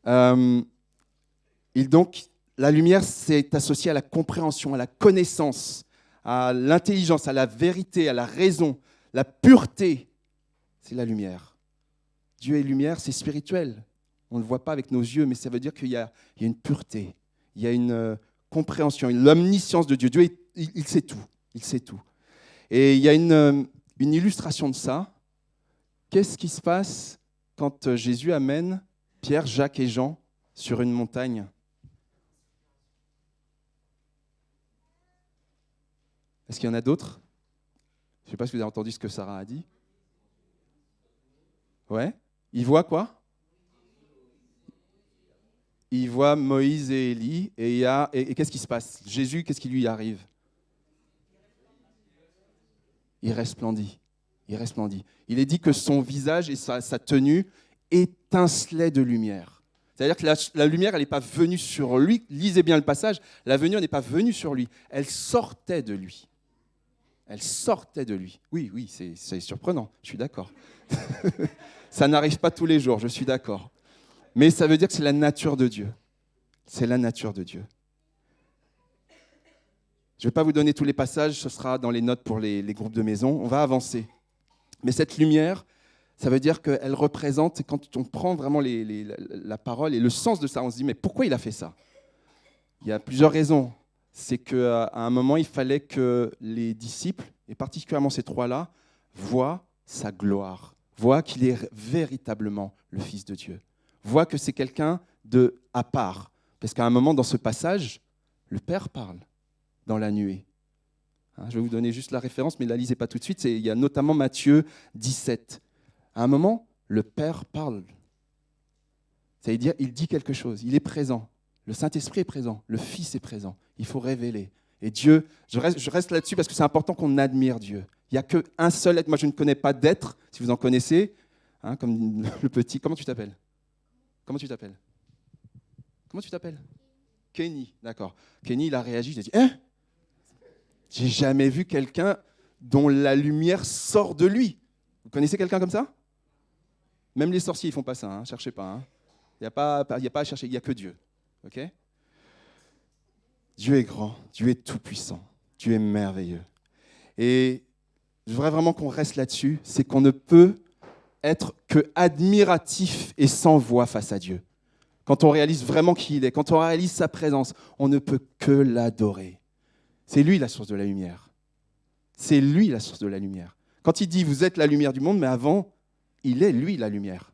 Et donc, la lumière, c'est associé à la compréhension, à la connaissance, à l'intelligence, à la vérité, à la raison, la pureté. C'est la lumière. Dieu est lumière, c'est spirituel. On ne le voit pas avec nos yeux, mais ça veut dire qu'il y a une pureté, il y a une compréhension, l'omniscience de Dieu. Dieu, il sait tout, il sait tout. Et il y a une illustration de ça. Qu'est-ce qui se passe quand Jésus amène Pierre, Jacques et Jean sur une montagne ? Est-ce qu'il y en a d'autres ? Je ne sais pas si vous avez entendu ce que Sarah a dit. Ouais. Ils voient quoi ? Ils voient Moïse et Élie. Et qu'est-ce qui se passe ? Jésus, qu'est-ce qui lui arrive ? Il resplendit. Il resplendit. Il est dit que son visage et sa tenue étincelaient de lumière. C'est-à-dire que la lumière, elle n'est pas venue sur lui. Lisez bien le passage. La lumière n'est pas venue sur lui. Elle sortait de lui. Elle sortait de lui. Oui, c'est surprenant. Je suis d'accord. Ça n'arrive pas tous les jours, je suis d'accord. Mais ça veut dire que c'est la nature de Dieu. C'est la nature de Dieu. Je ne vais pas vous donner tous les passages, ce sera dans les notes pour les groupes de maison. On va avancer. Mais cette lumière, ça veut dire qu'elle représente, quand on prend vraiment la parole et le sens de ça, on se dit, mais pourquoi il a fait ça ? Il y a plusieurs raisons. C'est qu'à un moment, il fallait que les disciples, et particulièrement ces trois-là, voient sa gloire, voient qu'il est véritablement le Fils de Dieu, voient que c'est quelqu'un à part. Parce qu'à un moment, dans ce passage, le Père parle dans la nuée. Je vais vous donner juste la référence, mais ne la lisez pas tout de suite. Il y a notamment Matthieu 17. À un moment, le Père parle. Ça veut dire, il dit quelque chose, il est présent. Le Saint-Esprit est présent, le Fils est présent. Il faut révéler. Et Dieu, je reste là-dessus parce que c'est important qu'on admire Dieu. Il n'y a qu'un seul être. Moi, je ne connais pas d'être, si vous en connaissez, comme le petit. Comment tu t'appelles ? Kenny, d'accord. Kenny, il a réagi, il a dit, hein ? J'ai jamais vu quelqu'un dont la lumière sort de lui. Vous connaissez quelqu'un comme ça ? Même les sorciers, ils ne font pas ça, cherchez pas. Il n'y a pas à chercher, il n'y a que Dieu. Ok ? Dieu est grand, Dieu est tout-puissant, Dieu est merveilleux. Et je voudrais vraiment qu'on reste là-dessus, c'est qu'on ne peut être que admiratif et sans voix face à Dieu. Quand on réalise vraiment qui il est, quand on réalise sa présence, on ne peut que l'adorer. C'est lui la source de la lumière. C'est lui la source de la lumière. Quand il dit « vous êtes la lumière du monde », mais avant, il est lui la lumière.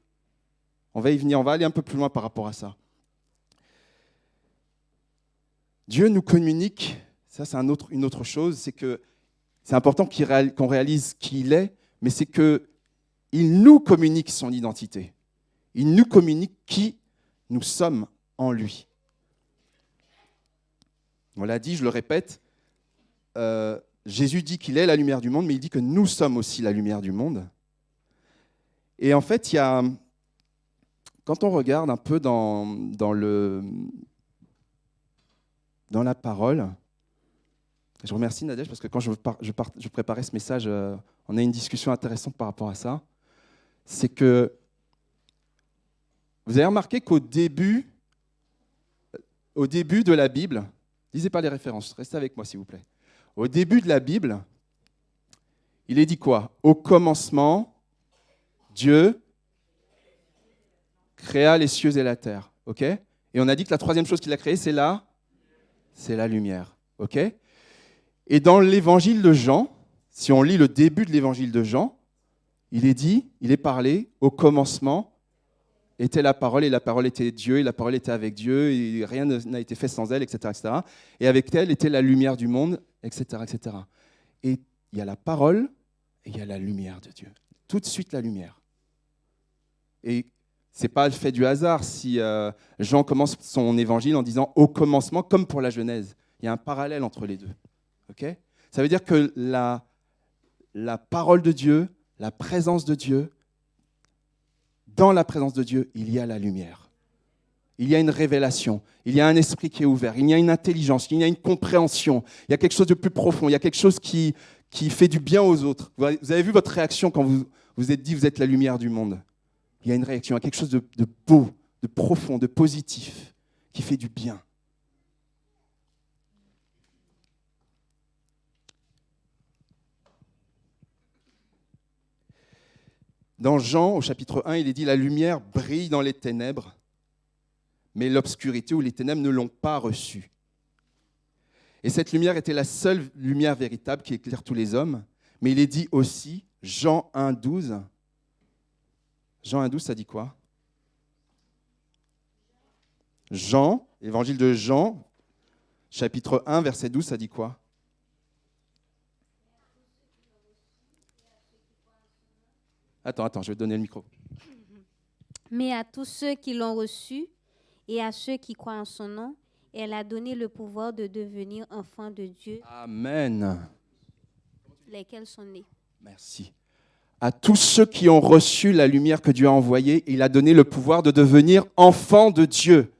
On va y venir, on va aller un peu plus loin par rapport à ça. Dieu nous communique, ça c'est une autre chose, c'est que c'est important qu'on réalise qui il est, mais c'est qu'il nous communique son identité. Il nous communique qui nous sommes en lui. On l'a dit, je le répète, Jésus dit qu'il est la lumière du monde, mais il dit que nous sommes aussi la lumière du monde. Et en fait, quand on regarde un peu dans la parole, je remercie Nadège parce que quand je préparais ce message, on a eu une discussion intéressante par rapport à ça. C'est que vous avez remarqué qu'au début de la Bible, lisez pas les références, restez avec moi s'il vous plaît. Au début de la Bible, il est dit quoi ? Au commencement, Dieu créa les cieux et la terre. Ok ? Et on a dit que la troisième chose qu'il a créée, c'est la lumière. Ok ? Et dans l'évangile de Jean, si on lit le début de l'évangile de Jean, il est parlé au commencement, était la parole, et la parole était Dieu, et la parole était avec Dieu, et rien n'a été fait sans elle, etc., etc. Et avec elle était la lumière du monde, etc., etc. Et il y a la parole, et il y a la lumière de Dieu. Tout de suite la lumière. Et ce n'est pas le fait du hasard si Jean commence son évangile en disant « au commencement », comme pour la Genèse. Il y a un parallèle entre les deux. Okay ? Ça veut dire que la parole de Dieu, la présence de Dieu, dans la présence de Dieu, il y a la lumière. Il y a une révélation, il y a un esprit qui est ouvert, il y a une intelligence, il y a une compréhension, il y a quelque chose de plus profond, il y a quelque chose qui fait du bien aux autres. Vous avez vu votre réaction quand vous vous êtes dit « vous êtes la lumière du monde ». Il y a une réaction, il y a quelque chose de beau, de profond, de positif, qui fait du bien. Dans Jean, au chapitre 1, il est dit « La lumière brille dans les ténèbres, mais l'obscurité ou les ténèbres ne l'ont pas reçue. » Et cette lumière était la seule lumière véritable qui éclaire tous les hommes. Mais il est dit aussi, Jean 1, 12. Jean 1, 12, ça dit quoi ? Jean, évangile de Jean, chapitre 1, verset 12, ça dit quoi ? Attends, je vais te donner le micro. Mais à tous ceux qui l'ont reçu et à ceux qui croient en son nom, elle a donné le pouvoir de devenir enfants de Dieu. Amen. Lesquels sont nés. Merci. À tous ceux qui ont reçu la lumière que Dieu a envoyée, il a donné le pouvoir de devenir enfants de Dieu.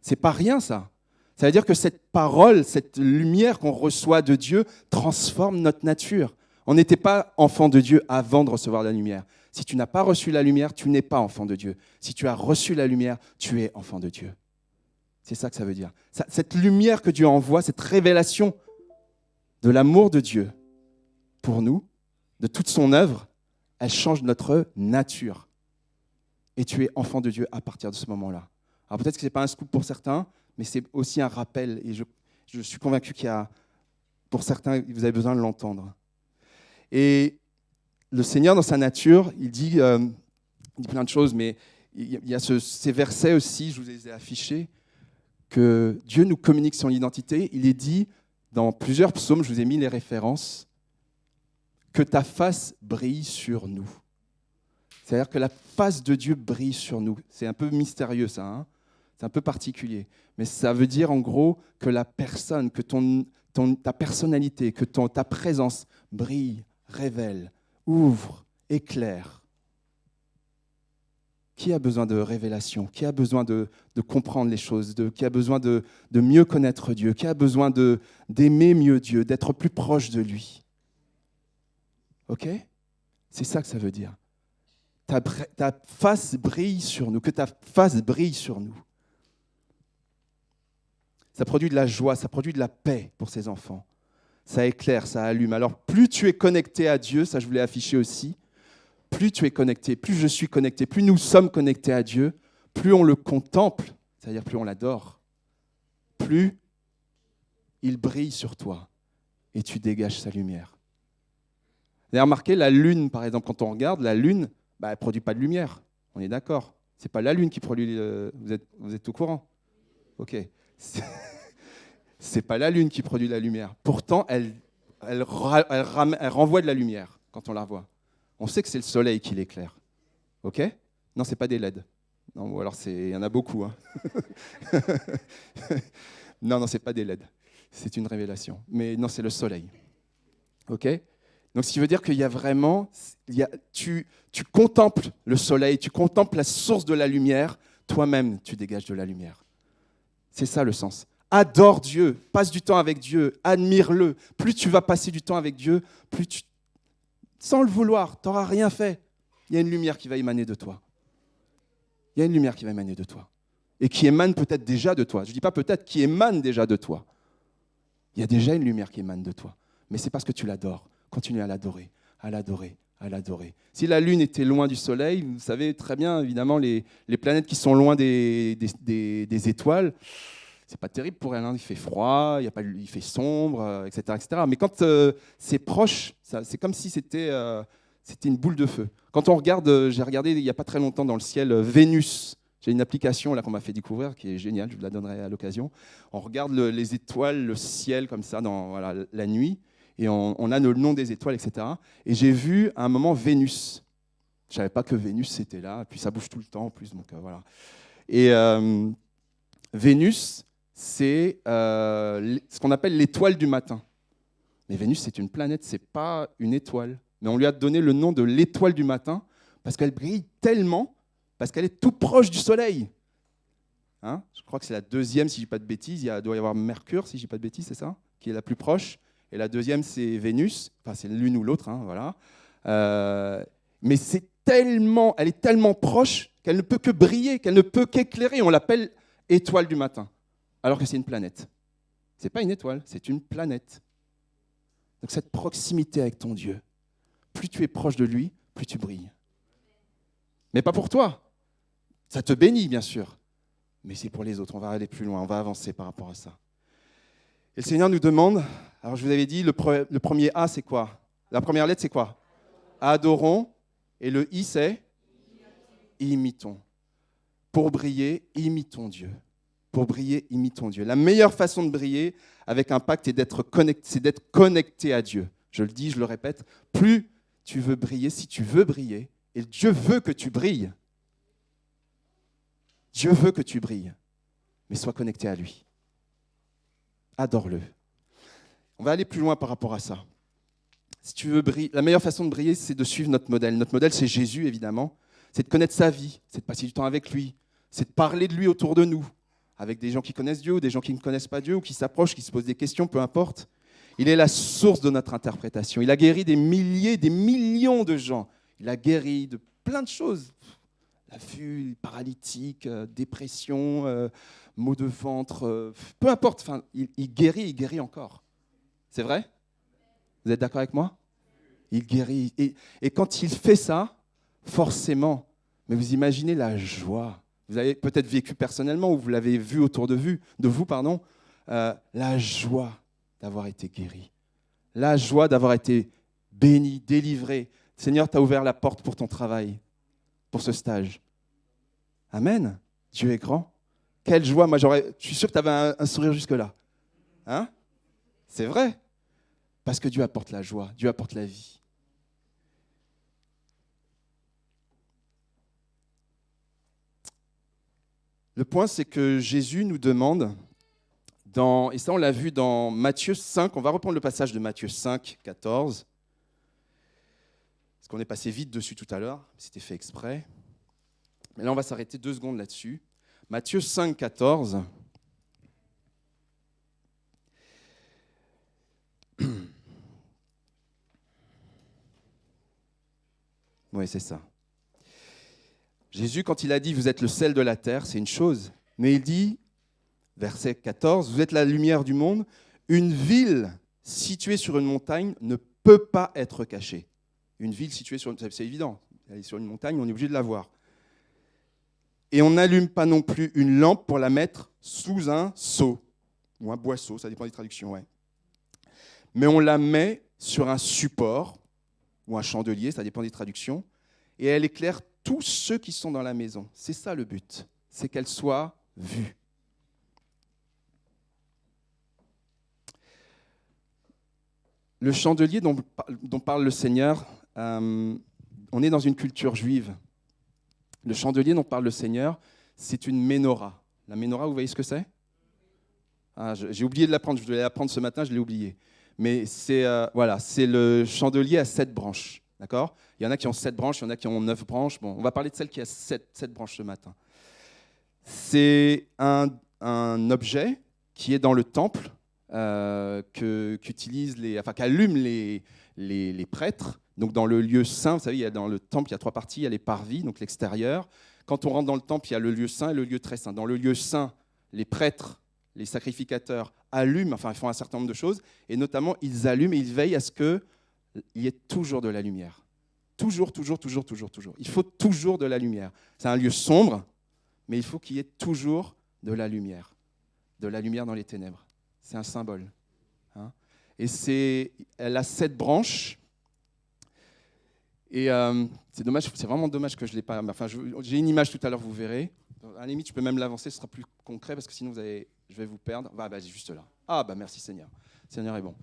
C'est pas rien ça. Ça veut dire que cette parole, cette lumière qu'on reçoit de Dieu transforme notre nature. On n'était pas enfant de Dieu avant de recevoir la lumière. Si tu n'as pas reçu la lumière, tu n'es pas enfant de Dieu. Si tu as reçu la lumière, tu es enfant de Dieu. C'est ça que ça veut dire. Cette lumière que Dieu envoie, cette révélation de l'amour de Dieu pour nous, de toute son œuvre, elle change notre nature. Et tu es enfant de Dieu à partir de ce moment-là. Alors peut-être que ce n'est pas un scoop pour certains, mais c'est aussi un rappel. Et je suis convaincu qu'il y a, pour certains, vous avez besoin de l'entendre. Et le Seigneur, dans sa nature, il dit plein de choses, mais il y a ces versets aussi, je vous les ai affichés, que Dieu nous communique son identité. Il est dit dans plusieurs psaumes, je vous ai mis les références, que ta face brille sur nous. C'est-à-dire que la face de Dieu brille sur nous. C'est un peu mystérieux ça, hein, c'est un peu particulier. Mais ça veut dire en gros que la personne, que ta personnalité, que ta présence brille, révèle, ouvre, éclaire. Qui a besoin de révélation ? Qui a besoin de comprendre les choses ? Qui a besoin de mieux connaître Dieu ? Qui a besoin d'aimer mieux Dieu, d'être plus proche de lui ? Ok ? C'est ça que ça veut dire. Ta face brille sur nous, que ta face brille sur nous. Ça produit de la joie, ça produit de la paix pour ses enfants. Ça éclaire, ça allume. Alors plus tu es connecté à Dieu, ça je vous l'ai affiché aussi, plus tu es connecté, plus je suis connecté, plus nous sommes connectés à Dieu, plus on le contemple, c'est-à-dire plus on l'adore, plus il brille sur toi et tu dégages sa lumière. Vous avez remarqué, la lune, par exemple, quand on regarde, la lune, elle ne produit pas de lumière. On est d'accord. Ce n'est pas la lune qui produit... Vous êtes au courant ? Ok. C'est pas la lune qui produit la lumière. Pourtant, elle renvoie de la lumière quand on la revoit. On sait que c'est le soleil qui l'éclaire. Ok ? Non, ce n'est pas des LED. Non, ou alors il y en a beaucoup. Hein. Non, ce n'est pas des LED. C'est une révélation. Mais non, c'est le soleil. Ok ? Donc, ce qui veut dire qu'il y a vraiment, tu contemples le soleil, tu contemples la source de la lumière, toi-même, tu dégages de la lumière. C'est ça le sens. Adore Dieu, passe du temps avec Dieu, admire-le. Plus tu vas passer du temps avec Dieu, plus tu, sans le vouloir, tu n'auras rien fait. Il y a une lumière qui va émaner de toi. Il y a une lumière qui va émaner de toi. Et qui émane peut-être déjà de toi. Je ne dis pas peut-être, qui émane déjà de toi. Il y a déjà une lumière qui émane de toi. Mais c'est parce que tu l'adores. Continue à l'adorer, à l'adorer, à l'adorer. Si la Lune était loin du Soleil, vous savez très bien, évidemment, les planètes qui sont loin des étoiles, c'est pas terrible pour elles. Hein. Il fait froid, il fait sombre, etc., etc. Mais quand c'est proche, c'est comme si c'était une boule de feu. Quand on regarde, j'ai regardé il n'y a pas très longtemps dans le ciel Vénus. J'ai une application là qu'on m'a fait découvrir qui est géniale, je vous la donnerai à l'occasion. On regarde les étoiles, le ciel comme ça, dans la nuit, et on a le nom des étoiles, etc. Et j'ai vu à un moment Vénus. Je ne savais pas que Vénus était là, puis ça bouge tout le temps en plus, donc voilà. Et Vénus, c'est ce qu'on appelle l'étoile du matin. Mais Vénus, c'est une planète, ce n'est pas une étoile. Mais on lui a donné le nom de l'étoile du matin parce qu'elle brille tellement, parce qu'elle est tout proche du Soleil. Hein, je crois que c'est la deuxième, si je ne dis pas de bêtises. Il doit y avoir Mercure, si je ne dis pas de bêtises, c'est ça, qui est la plus proche. Et la deuxième, c'est Vénus. Enfin, c'est l'une ou l'autre, hein, voilà. Mais elle est tellement proche qu'elle ne peut que briller, qu'elle ne peut qu'éclairer. On l'appelle étoile du matin, alors que c'est une planète. Ce n'est pas une étoile, c'est une planète. Donc cette proximité avec ton Dieu, plus tu es proche de lui, plus tu brilles. Mais pas pour toi. Ça te bénit, bien sûr. Mais c'est pour les autres. On va aller plus loin, on va avancer par rapport à ça. Et le Seigneur nous demande, alors je vous avais dit, le premier A, c'est quoi? La première lettre, c'est quoi? Adorons. Et le I, c'est imitons. Pour briller, imitons Dieu. Pour briller, imitons Dieu. La meilleure façon de briller avec impact c'est d'être connecté à Dieu. Je le dis, je le répète, plus tu veux briller, si tu veux briller, et Dieu veut que tu brilles. Dieu veut que tu brilles, mais sois connecté à lui. Adore-le. On va aller plus loin par rapport à ça. Si tu veux briller, la meilleure façon de briller, c'est de suivre notre modèle. Notre modèle, c'est Jésus, évidemment. C'est de connaître sa vie, c'est de passer du temps avec lui, c'est de parler de lui autour de nous, avec des gens qui connaissent Dieu ou des gens qui ne connaissent pas Dieu ou qui s'approchent, qui se posent des questions, peu importe. Il est la source de notre interprétation. Il a guéri des milliers, des millions de gens. Il a guéri de plein de choses. La vue, paralytique, dépression, maux de ventre, peu importe. Enfin, il guérit encore. C'est vrai? Vous êtes d'accord avec moi? Il guérit. Et quand il fait ça, forcément, mais vous imaginez la joie. Vous avez peut-être vécu personnellement ou vous l'avez vu autour de vous, la joie d'avoir été guéri. La joie d'avoir été béni, délivré. Seigneur, tu as ouvert la porte pour ton travail, pour ce stage. Amen. Dieu est grand. Quelle joie. Moi, je suis sûr que tu avais un sourire jusque-là. Hein? C'est vrai. Parce que Dieu apporte la joie, Dieu apporte la vie. Le point, c'est que Jésus nous demande, et ça on l'a vu dans Matthieu 5, on va reprendre le passage de Matthieu 5, 14, parce qu'on est passé vite dessus tout à l'heure, c'était fait exprès. Mais là, on va s'arrêter 2 secondes là-dessus. Matthieu 5, 14. Oui, c'est ça. Jésus, quand il a dit « Vous êtes le sel de la terre », c'est une chose. Mais il dit, verset 14, « Vous êtes la lumière du monde. Une ville située sur une montagne ne peut pas être cachée. » Une ville située sur... C'est évident. Elle est sur une montagne, on est obligé de la voir. « Et on n'allume pas non plus une lampe pour la mettre sous un seau. » Ou un boisseau, ça dépend des traductions, ouais. Mais on la met sur un support, ou un chandelier, ça dépend des traductions, et elle éclaire tous ceux qui sont dans la maison. C'est ça le but, c'est qu'elle soit vue. Le chandelier dont parle le Seigneur, on est dans une culture juive. Le chandelier dont parle le Seigneur, c'est une menorah. La menorah, vous voyez ce que c'est? J'ai oublié de l'apprendre, je devais l'apprendre ce matin, je l'ai oublié. Mais c'est le chandelier à 7 branches. D'accord? Il y en a qui ont 7 branches, il y en a qui ont 9 branches. Bon, on va parler de celle qui a 7 branches ce matin. C'est un objet qui est dans le temple, qu'allument les prêtres. Donc dans le lieu saint, vous savez, dans le temple, il y a 3 parties. Il y a les parvis, donc l'extérieur. Quand on rentre dans le temple, il y a le lieu saint et le lieu très saint. Dans le lieu saint, les prêtres, les sacrificateurs allument, ils font un certain nombre de choses, et notamment, ils allument et ils veillent à ce qu'il y ait toujours de la lumière. Toujours. Il faut toujours de la lumière. C'est un lieu sombre, mais il faut qu'il y ait toujours de la lumière. De la lumière dans les ténèbres. C'est un symbole. Hein. Et elle a 7 branches. Et c'est dommage, c'est vraiment dommage que je ne l'ai pas. J'ai une image tout à l'heure, vous verrez. À la limite, je peux même l'avancer, ce sera plus concret parce que sinon je vais vous perdre. Juste là. Ah, merci Seigneur. Seigneur est bon.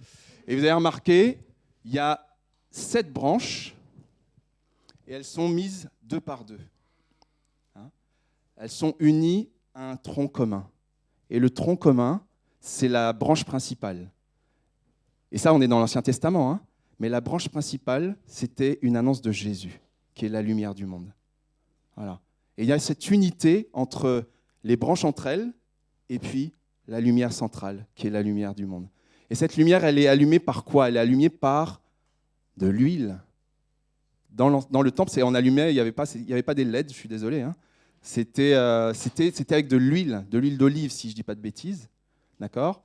Et vous avez remarqué, il y a 7 branches et elles sont mises 2 par 2. Hein? Elles sont unies à un tronc commun. Et le tronc commun, c'est la branche principale. Et ça, on est dans l'Ancien Testament. Hein? Mais la branche principale, c'était une annonce de Jésus, qui est la lumière du monde. Voilà. Et il y a cette unité entre les branches entre elles et puis la lumière centrale, qui est la lumière du monde. Et cette lumière, elle est allumée par quoi? Elle est allumée par de l'huile. Dans le temple, on allumait, il n'y avait pas des LED, je suis désolé. Hein. C'était avec de l'huile d'olive, si je ne dis pas de bêtises. D'accord?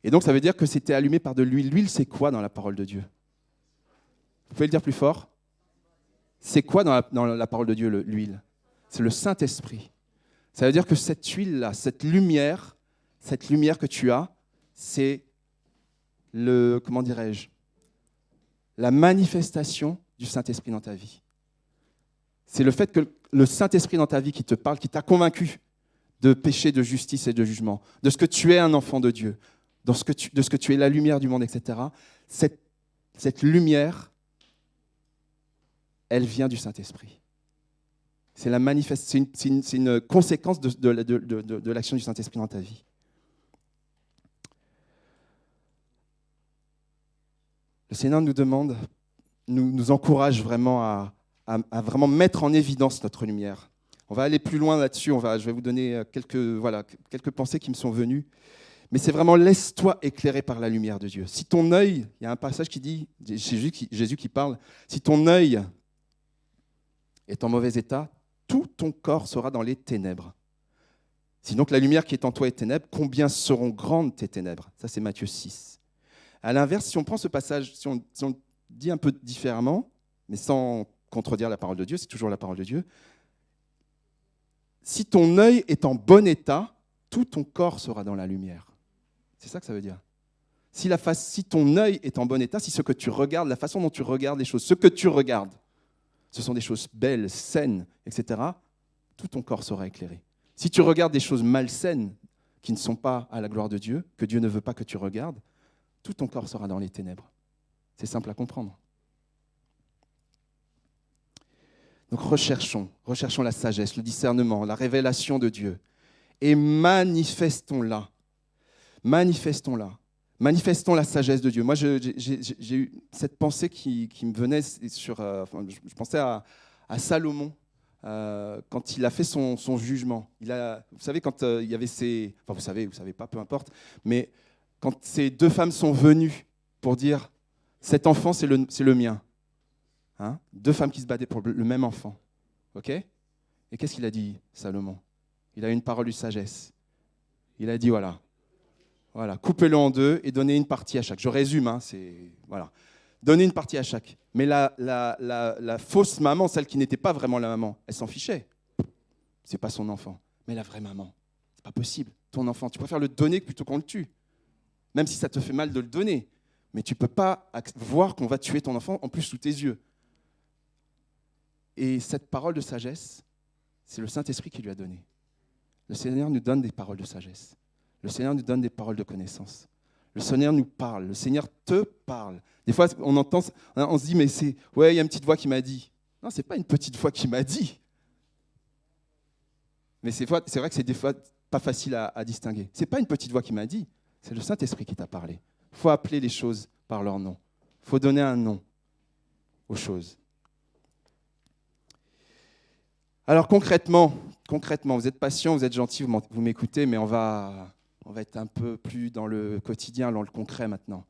Et donc, ça veut dire que c'était allumé par de l'huile. L'huile, c'est quoi dans la parole de Dieu? Vous pouvez le dire plus fort? C'est quoi dans la parole de Dieu, l'huile? C'est le Saint-Esprit. Ça veut dire que cette huile-là, cette lumière que tu as, c'est comment dirais-je, la manifestation du Saint-Esprit dans ta vie. C'est le fait que le Saint-Esprit dans ta vie qui te parle, qui t'a convaincu de péché, de justice et de jugement, de ce que tu es un enfant de Dieu, de ce que tu es la lumière du monde, etc. Cette lumière, elle vient du Saint-Esprit. C'est une conséquence de l'action du Saint-Esprit dans ta vie. Le Seigneur nous demande, nous encourage vraiment à vraiment mettre en évidence notre lumière. On va aller plus loin là-dessus, je vais vous donner quelques pensées qui me sont venues. Mais c'est vraiment, laisse-toi éclairer par la lumière de Dieu. Si ton œil, il y a un passage qui dit, Jésus qui parle, si ton œil est en mauvais état, tout ton corps sera dans les ténèbres. Si donc la lumière qui est en toi est ténèbres, combien seront grandes tes ténèbres? Ça, c'est Matthieu 6. À l'inverse, si on prend ce passage, si on dit un peu différemment, mais sans contredire la parole de Dieu, c'est toujours la parole de Dieu, si ton œil est en bon état, tout ton corps sera dans la lumière. C'est ça que ça veut dire. Si ton œil est en bon état, si ce que tu regardes, la façon dont tu regardes les choses, ce que tu regardes, ce sont des choses belles, saines, etc., tout ton corps sera éclairé. Si tu regardes des choses malsaines qui ne sont pas à la gloire de Dieu, que Dieu ne veut pas que tu regardes, tout ton corps sera dans les ténèbres. C'est simple à comprendre. Donc recherchons la sagesse, le discernement, la révélation de Dieu et manifestons-la. Manifestons la sagesse de Dieu. Moi, j'ai eu cette pensée qui me venait sur... je pensais à Salomon quand il a fait son jugement. Vous savez, quand il y avait vous savez pas, peu importe, mais quand ces 2 femmes sont venues pour dire « cet enfant, c'est le mien ». Hein, 2 femmes qui se battaient pour le même enfant. Ok? Et qu'est-ce qu'il a dit, Salomon? Il a une parole de sagesse. Il a dit voilà, coupez-le en 2 et donnez une partie à chaque. Je résume, hein, voilà. Donnez une partie à chaque. Mais la fausse maman, celle qui n'était pas vraiment la maman, elle s'en fichait. C'est pas son enfant. Mais la vraie maman, c'est pas possible. Ton enfant, tu préfères le donner plutôt qu'on le tue. Même si ça te fait mal de le donner. Mais tu ne peux pas voir qu'on va tuer ton enfant, en plus sous tes yeux. Et cette parole de sagesse, c'est le Saint-Esprit qui lui a donné. Le Seigneur nous donne des paroles de sagesse. Le Seigneur nous donne des paroles de connaissance. Le Seigneur nous parle. Le Seigneur te parle. Des fois, on se dit, mais il y a une petite voix qui m'a dit. Non, ce n'est pas une petite voix qui m'a dit. Mais c'est vrai que c'est des fois pas facile à distinguer. Ce n'est pas une petite voix qui m'a dit. C'est le Saint-Esprit qui t'a parlé. Il faut appeler les choses par leur nom. Il faut donner un nom aux choses. Alors concrètement, vous êtes patient, vous êtes gentil, vous m'écoutez, mais on va être un peu plus dans le quotidien, dans le concret maintenant.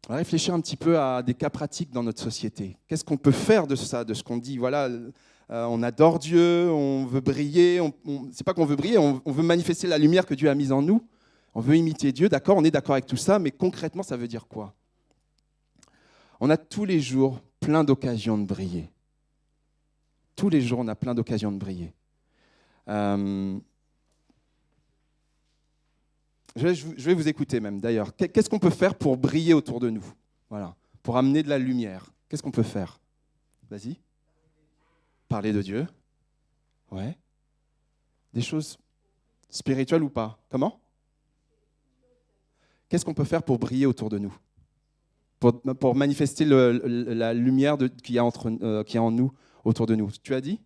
On va réfléchir un petit peu à des cas pratiques dans notre société. Qu'est-ce qu'on peut faire de ça, de ce qu'on dit? Voilà, on adore Dieu, on veut briller. C'est pas qu'on veut briller, on veut manifester la lumière que Dieu a mise en nous. On veut imiter Dieu, d'accord, on est d'accord avec tout ça, mais concrètement, ça veut dire quoi? On a tous les jours plein d'occasions de briller. Tous les jours, on a plein d'occasions de briller. Je vais vous écouter même, d'ailleurs. Qu'est-ce qu'on peut faire pour briller autour de nous? Voilà, pour amener de la lumière. Qu'est-ce qu'on peut faire? Vas-y. Parler de Dieu. Ouais. Des choses spirituelles ou pas? Comment? Qu'est-ce qu'on peut faire pour briller autour de nous? Pour manifester la lumière qu'il y a en nous, autour de nous. Tu as dit?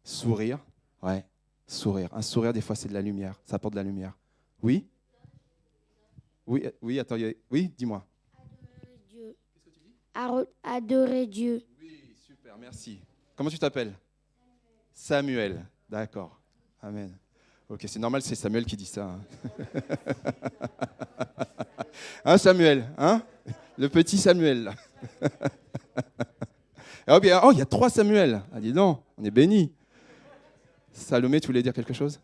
Sourire. Ouais, sourire. Un sourire, des fois, c'est de la lumière. Ça apporte de la lumière. Oui? Oui, attends. Oui, dis-moi. Dieu. Adorer Dieu. Oui, super, merci. Comment tu t'appelles? Samuel. D'accord. Amen. Ok, c'est normal, c'est Samuel qui dit ça. Hein, Samuel? Hein? Le petit Samuel, là. Oh, il y a 3 Samuel. Ah, dis donc, on est bénis. Salomé, tu voulais dire quelque chose?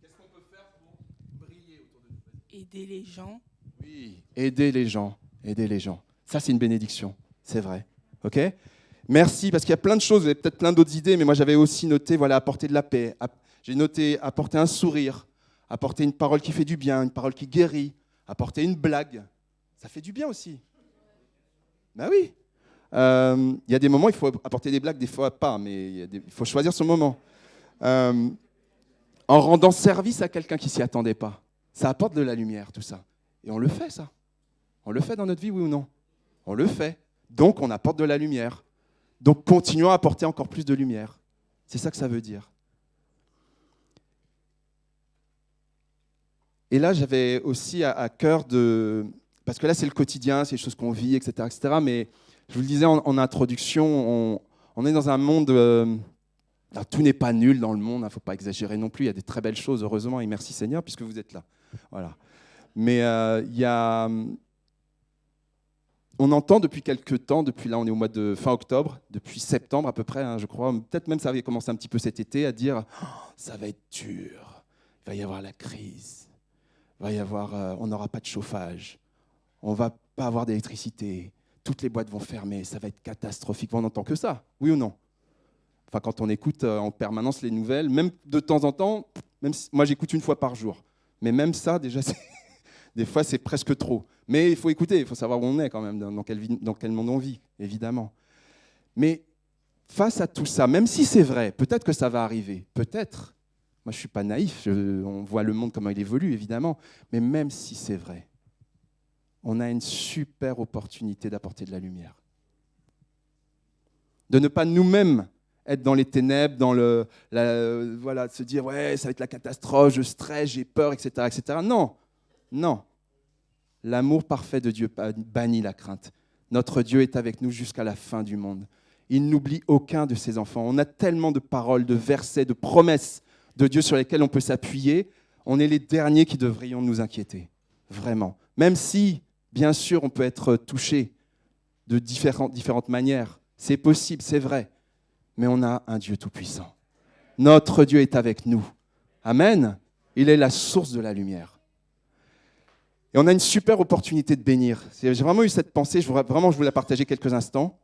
Qu'est-ce qu'on peut faire pour briller autour de nous? Aider les gens. Oui, aider les gens. Aider les gens. Ça, c'est une bénédiction. C'est vrai. OK? Merci, parce qu'il y a plein de choses. Vous avez peut-être plein d'autres idées, mais moi, j'avais aussi noté, voilà, apporter de la paix. J'ai noté apporter un sourire, apporter une parole qui fait du bien, une parole qui guérit, apporter une blague. Ça fait du bien aussi. Ben oui. Il y a des moments, il faut apporter des blagues, des fois pas, mais il faut choisir son moment. En rendant service à quelqu'un qui ne s'y attendait pas. Ça apporte de la lumière, tout ça. Et on le fait, ça. On le fait dans notre vie, oui ou non? On le fait. Donc, on apporte de la lumière. Donc, continuons à apporter encore plus de lumière. C'est ça que ça veut dire. Et là, j'avais aussi à cœur de... Parce que là, c'est le quotidien, c'est les choses qu'on vit, etc., etc. Mais je vous le disais en introduction, on est dans un monde... alors, tout n'est pas nul dans le monde, il ne faut pas exagérer non plus. Il y a des très belles choses, heureusement, et merci Seigneur, puisque vous êtes là. Voilà. Mais il y a... On entend depuis quelques temps, depuis là, on est au mois de fin octobre, depuis septembre à peu près, hein, je crois, peut-être même ça avait commencé un petit peu cet été, à dire oh, ça va être dur, il va y avoir la crise, va y avoir, on n'aura pas de chauffage, on ne va pas avoir d'électricité, toutes les boîtes vont fermer, ça va être catastrophique. On n'entend que ça, oui ou non? Enfin, quand on écoute en permanence les nouvelles, même de temps en temps, même si, moi j'écoute une fois par jour, mais même ça, déjà, des fois c'est presque trop. Mais il faut écouter, il faut savoir où on est quand même, dans quel monde on vit, évidemment. Mais face à tout ça, même si c'est vrai, peut-être que ça va arriver, peut-être. Moi, je ne suis pas naïf, on voit le monde comment il évolue, évidemment. Mais même si c'est vrai, on a une super opportunité d'apporter de la lumière. De ne pas nous-mêmes être dans les ténèbres, voilà, se dire « ouais, ça va être la catastrophe, je stresse, j'ai peur, etc. etc. » Non, non. L'amour parfait de Dieu bannit la crainte. Notre Dieu est avec nous jusqu'à la fin du monde. Il n'oublie aucun de ses enfants. On a tellement de paroles, de versets, de promesses de Dieu sur lesquelles on peut s'appuyer. On est les derniers qui devrions nous inquiéter. Vraiment. Même si, bien sûr, on peut être touché de différentes manières. C'est possible, c'est vrai. Mais on a un Dieu tout-puissant. Notre Dieu est avec nous. Amen. Il est la source de la lumière. Et on a une super opportunité de bénir. J'ai vraiment eu cette pensée, je voulais la partager quelques instants.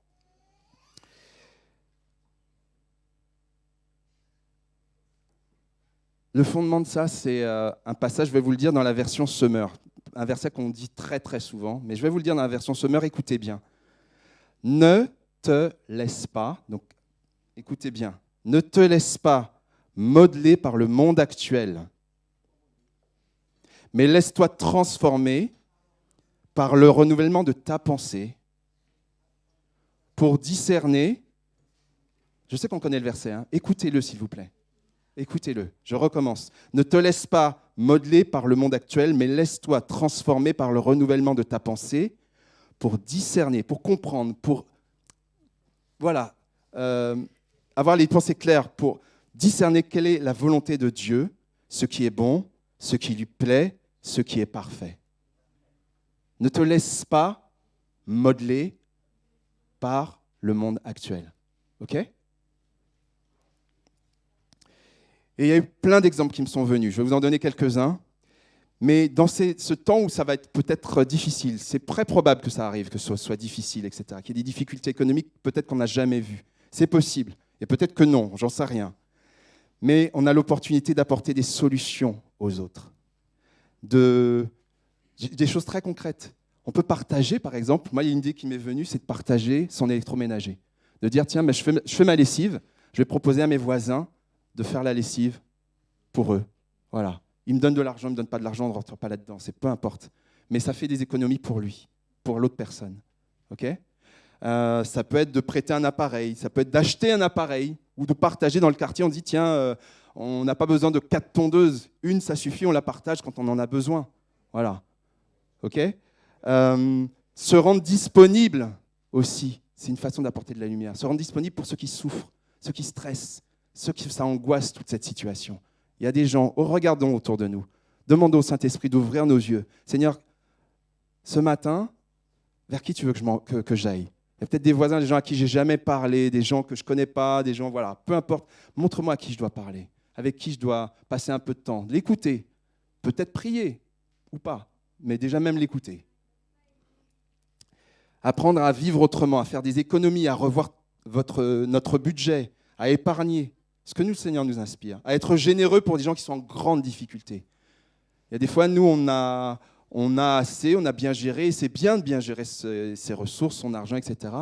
Le fondement de ça, c'est un passage, je vais vous le dire dans la version Semeur, un verset qu'on dit très très souvent, mais je vais vous le dire dans la version Semeur, écoutez bien. Ne te laisse pas, donc écoutez bien, ne te laisse pas modeler par le monde actuel, mais laisse-toi transformer par le renouvellement de ta pensée pour discerner, je sais qu'on connaît le verset, hein, écoutez-le s'il vous plaît, écoutez-le, je recommence. Ne te laisse pas modeler par le monde actuel, mais laisse-toi transformer par le renouvellement de ta pensée pour discerner, pour comprendre, pour voilà, avoir les pensées claires, pour discerner quelle est la volonté de Dieu, ce qui est bon, ce qui lui plaît, ce qui est parfait. Ne te laisse pas modeler par le monde actuel. OK ? Et il y a eu plein d'exemples qui me sont venus. Je vais vous en donner quelques-uns. Mais dans ce temps où ça va être peut-être difficile, c'est très probable que ça arrive, que ce soit difficile, etc., qu'il y ait des difficultés économiques peut-être qu'on n'a jamais vues. C'est possible. Et peut-être que non, j'en sais rien. Mais on a l'opportunité d'apporter des solutions aux autres. Des choses très concrètes. On peut partager, par exemple, moi, il y a une idée qui m'est venue, c'est de partager son électroménager. De dire, tiens, mais je fais ma lessive, je vais proposer à mes voisins de faire la lessive pour eux. Voilà. Il me donne de l'argent, il ne me donne pas de l'argent, on ne rentre pas là-dedans, c'est peu importe. Mais ça fait des économies pour lui, pour l'autre personne. Ok ? Ça peut être de prêter un appareil, ça peut être d'acheter un appareil ou de partager dans le quartier. On dit, tiens, on n'a pas besoin de 4 tondeuses. Une, ça suffit, on la partage quand on en a besoin. Voilà. Ok ? Se rendre disponible aussi, c'est une façon d'apporter de la lumière. Se rendre disponible pour ceux qui souffrent, ceux qui stressent, ceux qui ça angoisse toute cette situation. Il y a des gens, regardons autour de nous. Demandons au Saint-Esprit d'ouvrir nos yeux. Seigneur, ce matin, vers qui tu veux que j'aille ? Il y a peut-être des voisins, des gens à qui je n'ai jamais parlé, des gens que je ne connais pas, des gens, voilà, peu importe. Montre-moi à qui je dois parler, avec qui je dois passer un peu de temps, l'écouter, peut-être prier ou pas, mais déjà même l'écouter. Apprendre à vivre autrement, à faire des économies, à revoir notre budget, à épargner, ce que nous, le Seigneur nous inspire, à être généreux pour des gens qui sont en grande difficulté. Il y a des fois, nous, on a assez, on a bien géré, et c'est bien de bien gérer ses ressources, son argent, etc.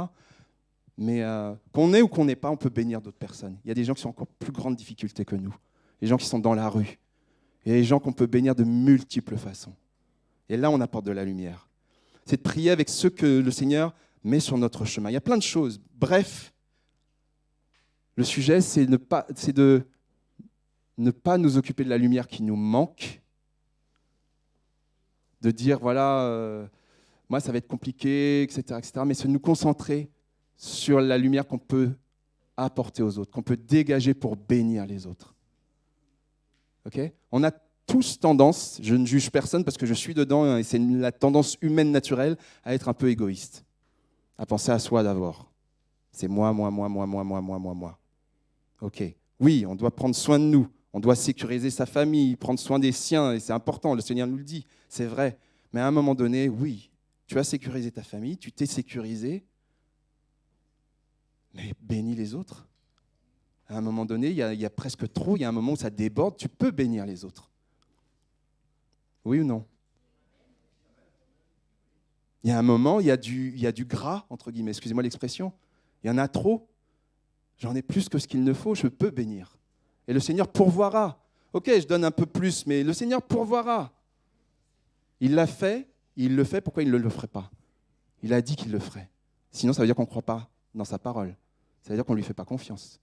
Mais qu'on ait ou qu'on n'ait pas, on peut bénir d'autres personnes. Il y a des gens qui sont en encore plus grande difficulté que nous, les gens qui sont dans la rue. Il y a des gens qu'on peut bénir de multiples façons. Et là, on apporte de la lumière. C'est de prier avec ceux que le Seigneur met sur notre chemin. Il y a plein de choses. Bref, le sujet, c'est de ne pas nous occuper de la lumière qui nous manque, de dire, voilà, moi, ça va être compliqué, etc., mais se nous concentrer sur la lumière qu'on peut apporter aux autres, qu'on peut dégager pour bénir les autres. Okay ? On a tous tendance, je ne juge personne parce que je suis dedans, et c'est la tendance humaine naturelle à être un peu égoïste, à penser à soi d'abord. C'est moi. Ok, oui, on doit prendre soin de nous, on doit sécuriser sa famille, prendre soin des siens, et c'est important, le Seigneur nous le dit, c'est vrai. Mais à un moment donné, oui, tu as sécurisé ta famille, tu t'es sécurisé, mais bénis les autres. À un moment donné, il y a presque trop, il y a un moment où ça déborde, tu peux bénir les autres. Oui ou non ? Il y a un moment, il y a du gras, entre guillemets, excusez-moi l'expression. Il y en a trop. J'en ai plus que ce qu'il ne faut, je peux bénir. Et le Seigneur pourvoira. Ok, je donne un peu plus, mais le Seigneur pourvoira. Il l'a fait, il le fait, pourquoi il ne le ferait pas ? Il a dit qu'il le ferait. Sinon, ça veut dire qu'on ne croit pas dans sa parole. Ça veut dire qu'on ne lui fait pas confiance.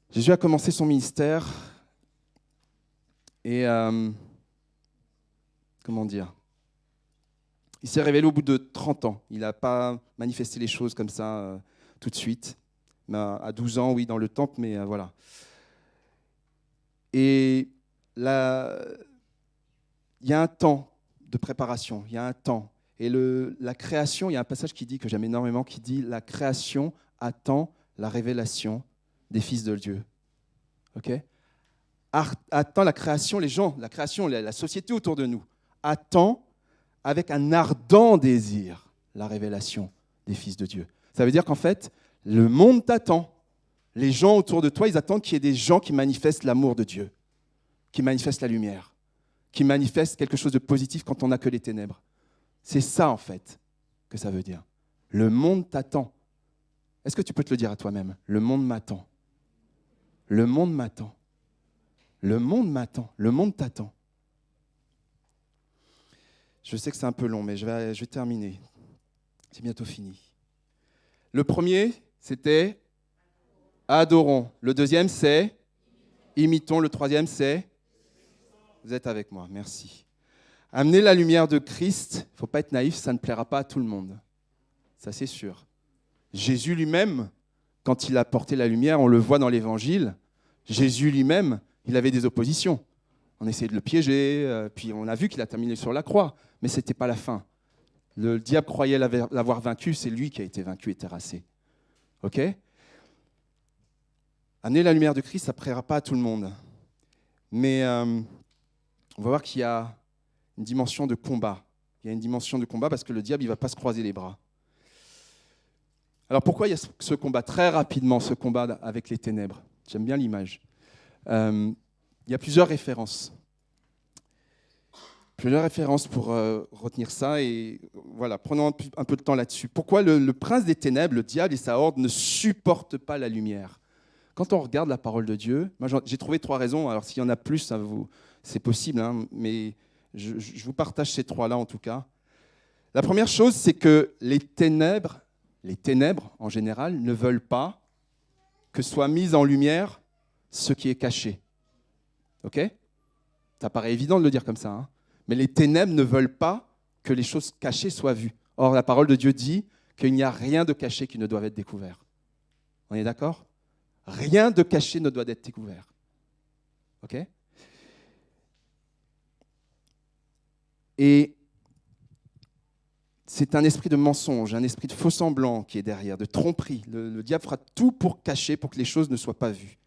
Jésus a commencé son ministère et, comment dire, il s'est révélé au bout de 30 ans. Il n'a pas manifesté les choses comme ça tout de suite. Mais à 12 ans, oui, dans le temple, mais voilà. Et là, il y a un temps de préparation, il y a un temps. Et la création, il y a un passage qui dit, que j'aime énormément, qui dit « La création attend la révélation des fils de Dieu. » Ok ? Attend la création, les gens, la création, la société autour de nous, attend avec un ardent désir la révélation des fils de Dieu. Ça veut dire qu'en fait, le monde t'attend. Les gens autour de toi, ils attendent qu'il y ait des gens qui manifestent l'amour de Dieu, qui manifestent la lumière, qui manifestent quelque chose de positif quand on n'a que les ténèbres. C'est ça, en fait, que ça veut dire. Le monde t'attend. Est-ce que tu peux te le dire à toi-même ? Le monde m'attend. Le monde m'attend. Le monde m'attend. Le monde t'attend. Je sais que c'est un peu long, mais je vais terminer. C'est bientôt fini. Le premier, c'était adorons. Le deuxième, c'est imitons. Le troisième, c'est vous êtes avec moi, merci. Amener la lumière de Christ, il ne faut pas être naïf, ça ne plaira pas à tout le monde. Ça, c'est sûr. Jésus lui-même, quand il a porté la lumière, on le voit dans l'Évangile, Jésus lui-même, il avait des oppositions. On essayait de le piéger, puis on a vu qu'il a terminé sur la croix, mais ce n'était pas la fin. Le diable croyait l'avoir vaincu, c'est lui qui a été vaincu et terrassé. Ok ? Amener la lumière de Christ, ça ne plaira pas à tout le monde. Mais on va voir qu'il y a une dimension de combat. Il y a une dimension de combat parce que le diable, il ne va pas se croiser les bras. Alors pourquoi il y a ce combat ? Très rapidement, ce combat avec les ténèbres. J'aime bien l'image. Il y a plusieurs références. Plusieurs références pour retenir ça et voilà, prenons un peu de temps là-dessus. Pourquoi le prince des ténèbres, le diable et sa horde ne supportent pas la lumière? Quand on regarde la parole de Dieu, moi j'ai trouvé 3 raisons. Alors s'il y en a plus, c'est possible, hein, mais je vous partage ces 3-là en tout cas. La première chose, c'est que les ténèbres en général, ne veulent pas que soit mis en lumière ce qui est caché. Ok? Ça paraît évident de le dire comme ça, hein? Mais les ténèbres ne veulent pas que les choses cachées soient vues. Or, la parole de Dieu dit qu'il n'y a rien de caché qui ne doit être découvert. On est d'accord? Rien de caché ne doit être découvert. Ok? Et c'est un esprit de mensonge, un esprit de faux semblant qui est derrière, de tromperie. Le diable fera tout pour cacher, pour que les choses ne soient pas vues.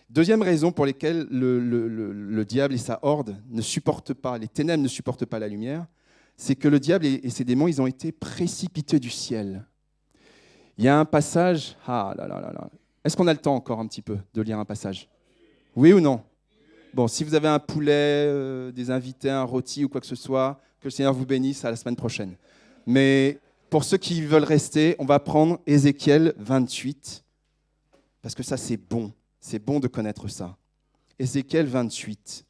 Deuxième raison pour laquelle le diable et sa horde ne supportent pas, les ténèbres ne supportent pas la lumière, c'est que le diable et ses démons, ils ont été précipités du ciel. Il y a un passage, Est-ce qu'on a le temps encore un petit peu de lire un passage? Oui ou non? Bon, si vous avez un poulet, des invités, un rôti ou quoi que ce soit, que le Seigneur vous bénisse, à la semaine prochaine. Mais pour ceux qui veulent rester, on va prendre Ézéchiel 28, parce que ça c'est bon. C'est bon de connaître ça. Ézéchiel 28.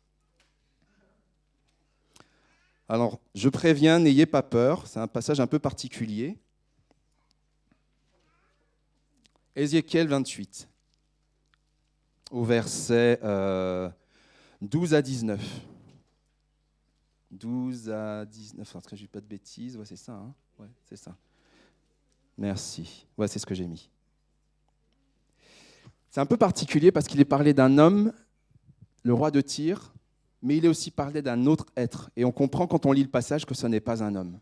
Alors, je préviens, n'ayez pas peur. C'est un passage un peu particulier. Ézéchiel 28, au verset 12 à 19. 12 à 19, parce que je ne dis pas de bêtises. Ouais, c'est ça, hein? Ouais, c'est ça. Merci. Ouais, c'est ce que j'ai mis. C'est un peu particulier parce qu'il est parlé d'un homme, le roi de Tyr, mais il est aussi parlé d'un autre être. Et on comprend quand on lit le passage que ce n'est pas un homme.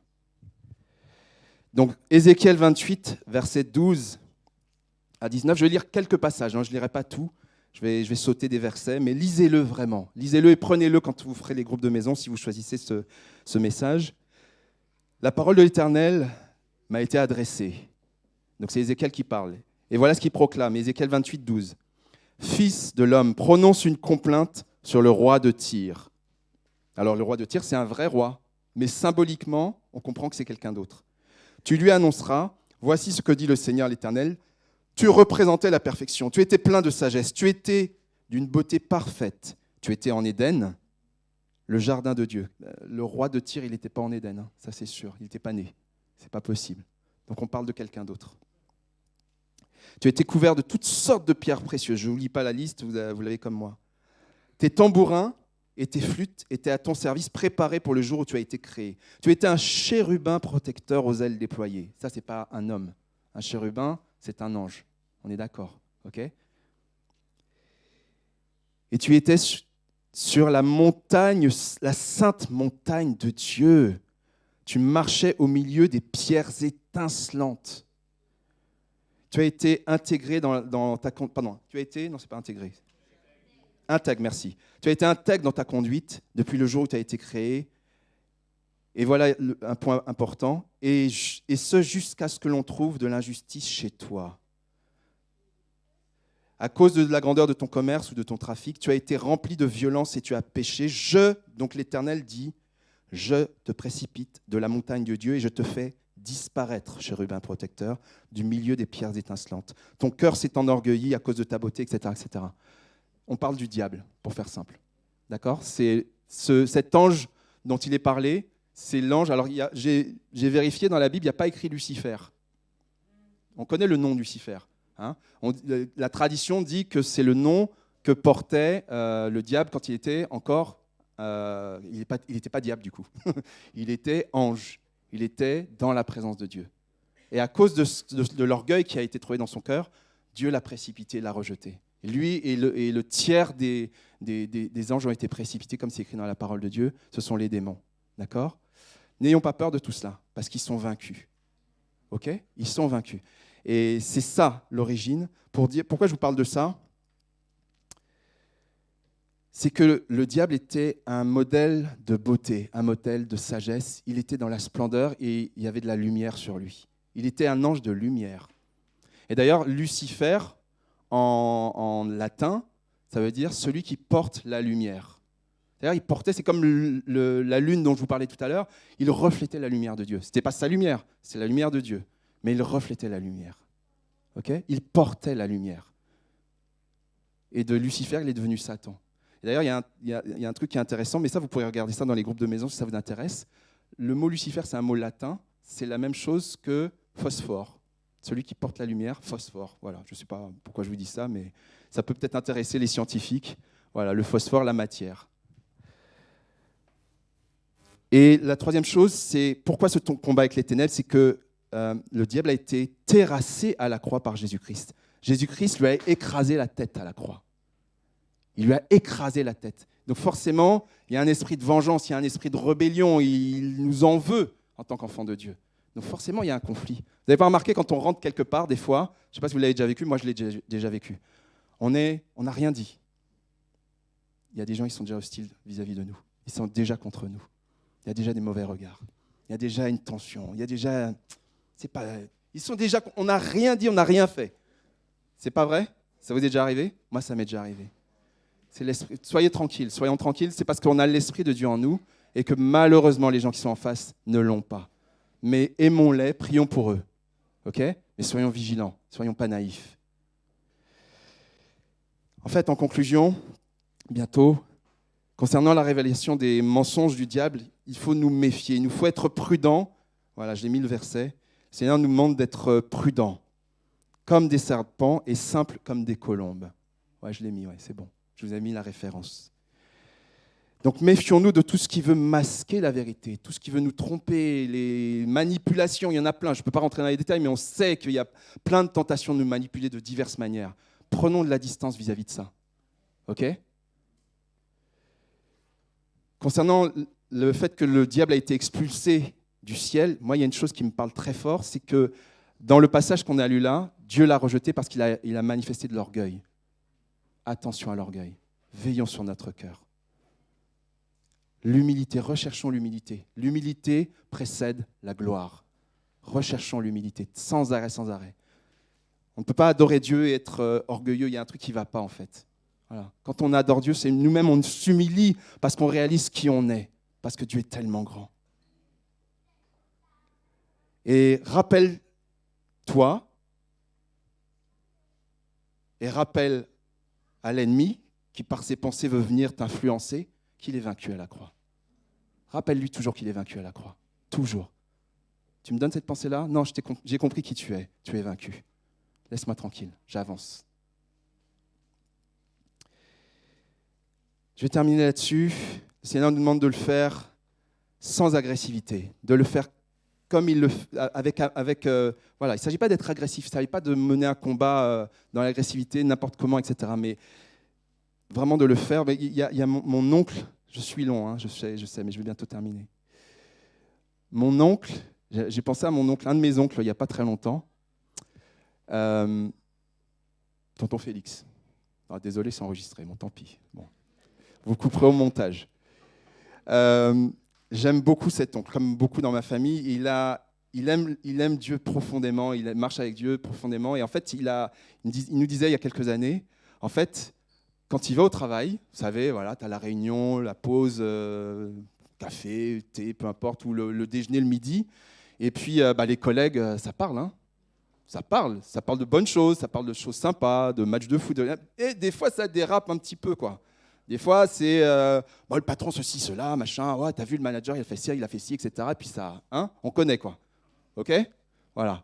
Donc, Ézéchiel 28, versets 12 à 19. Je vais lire quelques passages, hein, je ne lirai pas tout. Je vais sauter des versets, mais lisez-le vraiment. Lisez-le et prenez-le quand vous ferez les groupes de maison, si vous choisissez ce message. La parole de l'Éternel m'a été adressée. Donc c'est Ézéchiel qui parle. Et voilà ce qu'il proclame, Ézéchiel 28, 12. « Fils de l'homme, prononce une complainte sur le roi de Tyr. » Alors le roi de Tyr, c'est un vrai roi, mais symboliquement, on comprend que c'est quelqu'un d'autre. « Tu lui annonceras, voici ce que dit le Seigneur l'Éternel, tu représentais la perfection, tu étais plein de sagesse, tu étais d'une beauté parfaite, tu étais en Éden, le jardin de Dieu. » Le roi de Tyr, il n'était pas en Éden, hein, ça c'est sûr, il n'était pas né, c'est pas possible. Donc on parle de quelqu'un d'autre. Tu étais couvert de toutes sortes de pierres précieuses. Je ne vous lis pas la liste, vous l'avez comme moi. Tes tambourins et tes flûtes étaient à ton service, préparés pour le jour où tu as été créé. Tu étais un chérubin protecteur aux ailes déployées. Ça, ce n'est pas un homme. Un chérubin, c'est un ange. On est d'accord, ok? Et tu étais sur la montagne, la sainte montagne de Dieu. Tu marchais au milieu des pierres étincelantes. Tu as été intégré dans ta... Pardon, tu as été... Non, ce n'est pas intégré. Intègre, merci. Tu as été intègre dans ta conduite depuis le jour où tu as été créé. Et voilà un point important. Et ce, jusqu'à ce que l'on trouve de l'injustice chez toi. À cause de la grandeur de ton commerce ou de ton trafic, tu as été rempli de violence et tu as péché. Donc l'Éternel dit, je te précipite de la montagne de Dieu et je te fais disparaître, chérubin protecteur, du milieu des pierres étincelantes. Ton cœur s'est enorgueilli à cause de ta beauté, etc., etc. On parle du diable, pour faire simple. D'accord? C'est cet ange dont il est parlé, c'est l'ange. Alors, j'ai vérifié dans la Bible, il n'y a pas écrit Lucifer. On connaît le nom de Lucifer. Hein? La tradition dit que c'est le nom que portait le diable quand il était encore... il n'était pas diable du coup. Il était ange. Il était dans la présence de Dieu. Et à cause de l'orgueil qui a été trouvé dans son cœur, Dieu l'a précipité, l'a rejeté. Et lui et le tiers des anges ont été précipités, comme c'est écrit dans la parole de Dieu. Ce sont les démons. D'accord? N'ayons pas peur de tout cela, parce qu'ils sont vaincus. Ok? Ils sont vaincus. Et c'est ça l'origine. Pourquoi je vous parle de ça? C'est que le diable était un modèle de beauté, un modèle de sagesse. Il était dans la splendeur et il y avait de la lumière sur lui. Il était un ange de lumière. Et d'ailleurs, Lucifer, en latin, ça veut dire celui qui porte la lumière. D'ailleurs, il portait, c'est comme la lune dont je vous parlais tout à l'heure, il reflétait la lumière de Dieu. Ce n'était pas sa lumière, c'est la lumière de Dieu. Mais il reflétait la lumière. Okay, il portait la lumière. Et de Lucifer, il est devenu Satan. Et d'ailleurs, il y a un truc qui est intéressant, mais ça, vous pourrez regarder ça dans les groupes de maison si ça vous intéresse. Le mot Lucifer, c'est un mot latin. C'est la même chose que phosphore. Celui qui porte la lumière, phosphore. Voilà, je ne sais pas pourquoi je vous dis ça, mais ça peut peut-être intéresser les scientifiques. Voilà, le phosphore, la matière. Et la troisième chose, c'est pourquoi ce combat avec les ténèbres, c'est que le diable a été terrassé à la croix par Jésus-Christ. Jésus-Christ lui a écrasé la tête à la croix. Il lui a écrasé la tête. Donc forcément, il y a un esprit de vengeance, il y a un esprit de rébellion, il nous en veut en tant qu'enfant de Dieu. Donc forcément, il y a un conflit. Vous n'avez pas remarqué quand on rentre quelque part, des fois, je ne sais pas si vous l'avez déjà vécu, moi je l'ai déjà vécu, on n'a rien dit. Il y a des gens qui sont déjà hostiles vis-à-vis de nous. Ils sont déjà contre nous. Il y a déjà des mauvais regards. Il y a déjà une tension. Il y a déjà... on n'a rien dit, on n'a rien fait. C'est pas vrai? Ça vous est déjà arrivé? Moi, ça m'est déjà arrivé. C'est l'esprit. Soyez tranquilles, soyons tranquilles. C'est parce qu'on a l'Esprit de Dieu en nous et que malheureusement, les gens qui sont en face ne l'ont pas. Mais aimons-les, prions pour eux. Ok? Mais soyons vigilants, soyons pas naïfs. En fait, en conclusion, bientôt, concernant la révélation des mensonges du diable, il faut nous méfier, il nous faut être prudents. Voilà, j'ai mis le verset. Le Seigneur nous demande d'être prudents, comme des serpents et simples comme des colombes. Ouais, je l'ai mis, ouais, c'est bon. Je vous ai mis la référence. Donc méfions-nous de tout ce qui veut masquer la vérité, tout ce qui veut nous tromper, les manipulations, il y en a plein. Je ne peux pas rentrer dans les détails, mais on sait qu'il y a plein de tentations de nous manipuler de diverses manières. Prenons de la distance vis-à-vis de ça. OK ? Concernant le fait que le diable a été expulsé du ciel, moi, il y a une chose qui me parle très fort, c'est que dans le passage qu'on a lu là, Dieu l'a rejeté parce qu'il a manifesté de l'orgueil. Attention à l'orgueil. Veillons sur notre cœur. L'humilité, recherchons l'humilité. L'humilité précède la gloire. Recherchons l'humilité, sans arrêt, sans arrêt. On ne peut pas adorer Dieu et être orgueilleux, il y a un truc qui ne va pas en fait. Voilà. Quand on adore Dieu, c'est nous-mêmes, on s'humilie parce qu'on réalise qui on est, parce que Dieu est tellement grand. Et rappelle-toi, et rappelle à l'ennemi, qui par ses pensées veut venir t'influencer, qu'il est vaincu à la croix. Rappelle-lui toujours qu'il est vaincu à la croix. Toujours. Tu me donnes cette pensée-là? Non, j'ai compris qui tu es. Tu es vaincu. Laisse-moi tranquille, j'avance. Je vais terminer là-dessus. Le Seigneur nous demande de le faire sans agressivité, de le faire comme il le fait, voilà. Il ne s'agit pas d'être agressif, il ne s'agit pas de mener un combat dans l'agressivité, n'importe comment, etc. Mais vraiment de le faire. Mais il y a mon oncle, je suis long, hein, je sais, mais je vais bientôt terminer. Mon oncle, j'ai pensé à mon oncle, un de mes oncles, il n'y a pas très longtemps, tonton Félix. Ah, désolé, c'est enregistré, bon, tant pis. Bon. Vous couperez au montage. J'aime beaucoup cet oncle, comme beaucoup dans ma famille. Il aime Dieu profondément, il marche avec Dieu profondément. Et en fait, il nous disait il y a quelques années, en fait, quand il va au travail, vous savez, voilà, tu as la réunion, la pause, café, thé, peu importe, ou le déjeuner le midi. Et puis, les collègues, ça parle, hein. Ça parle de bonnes choses, ça parle de choses sympas, de matchs de foot. Et des fois, ça dérape un petit peu, quoi. Des fois, c'est le patron, ceci, cela, machin. Ouais, t'as vu le manager, il a fait ci, etc. Et puis ça, hein, on connaît, quoi. OK ? Voilà.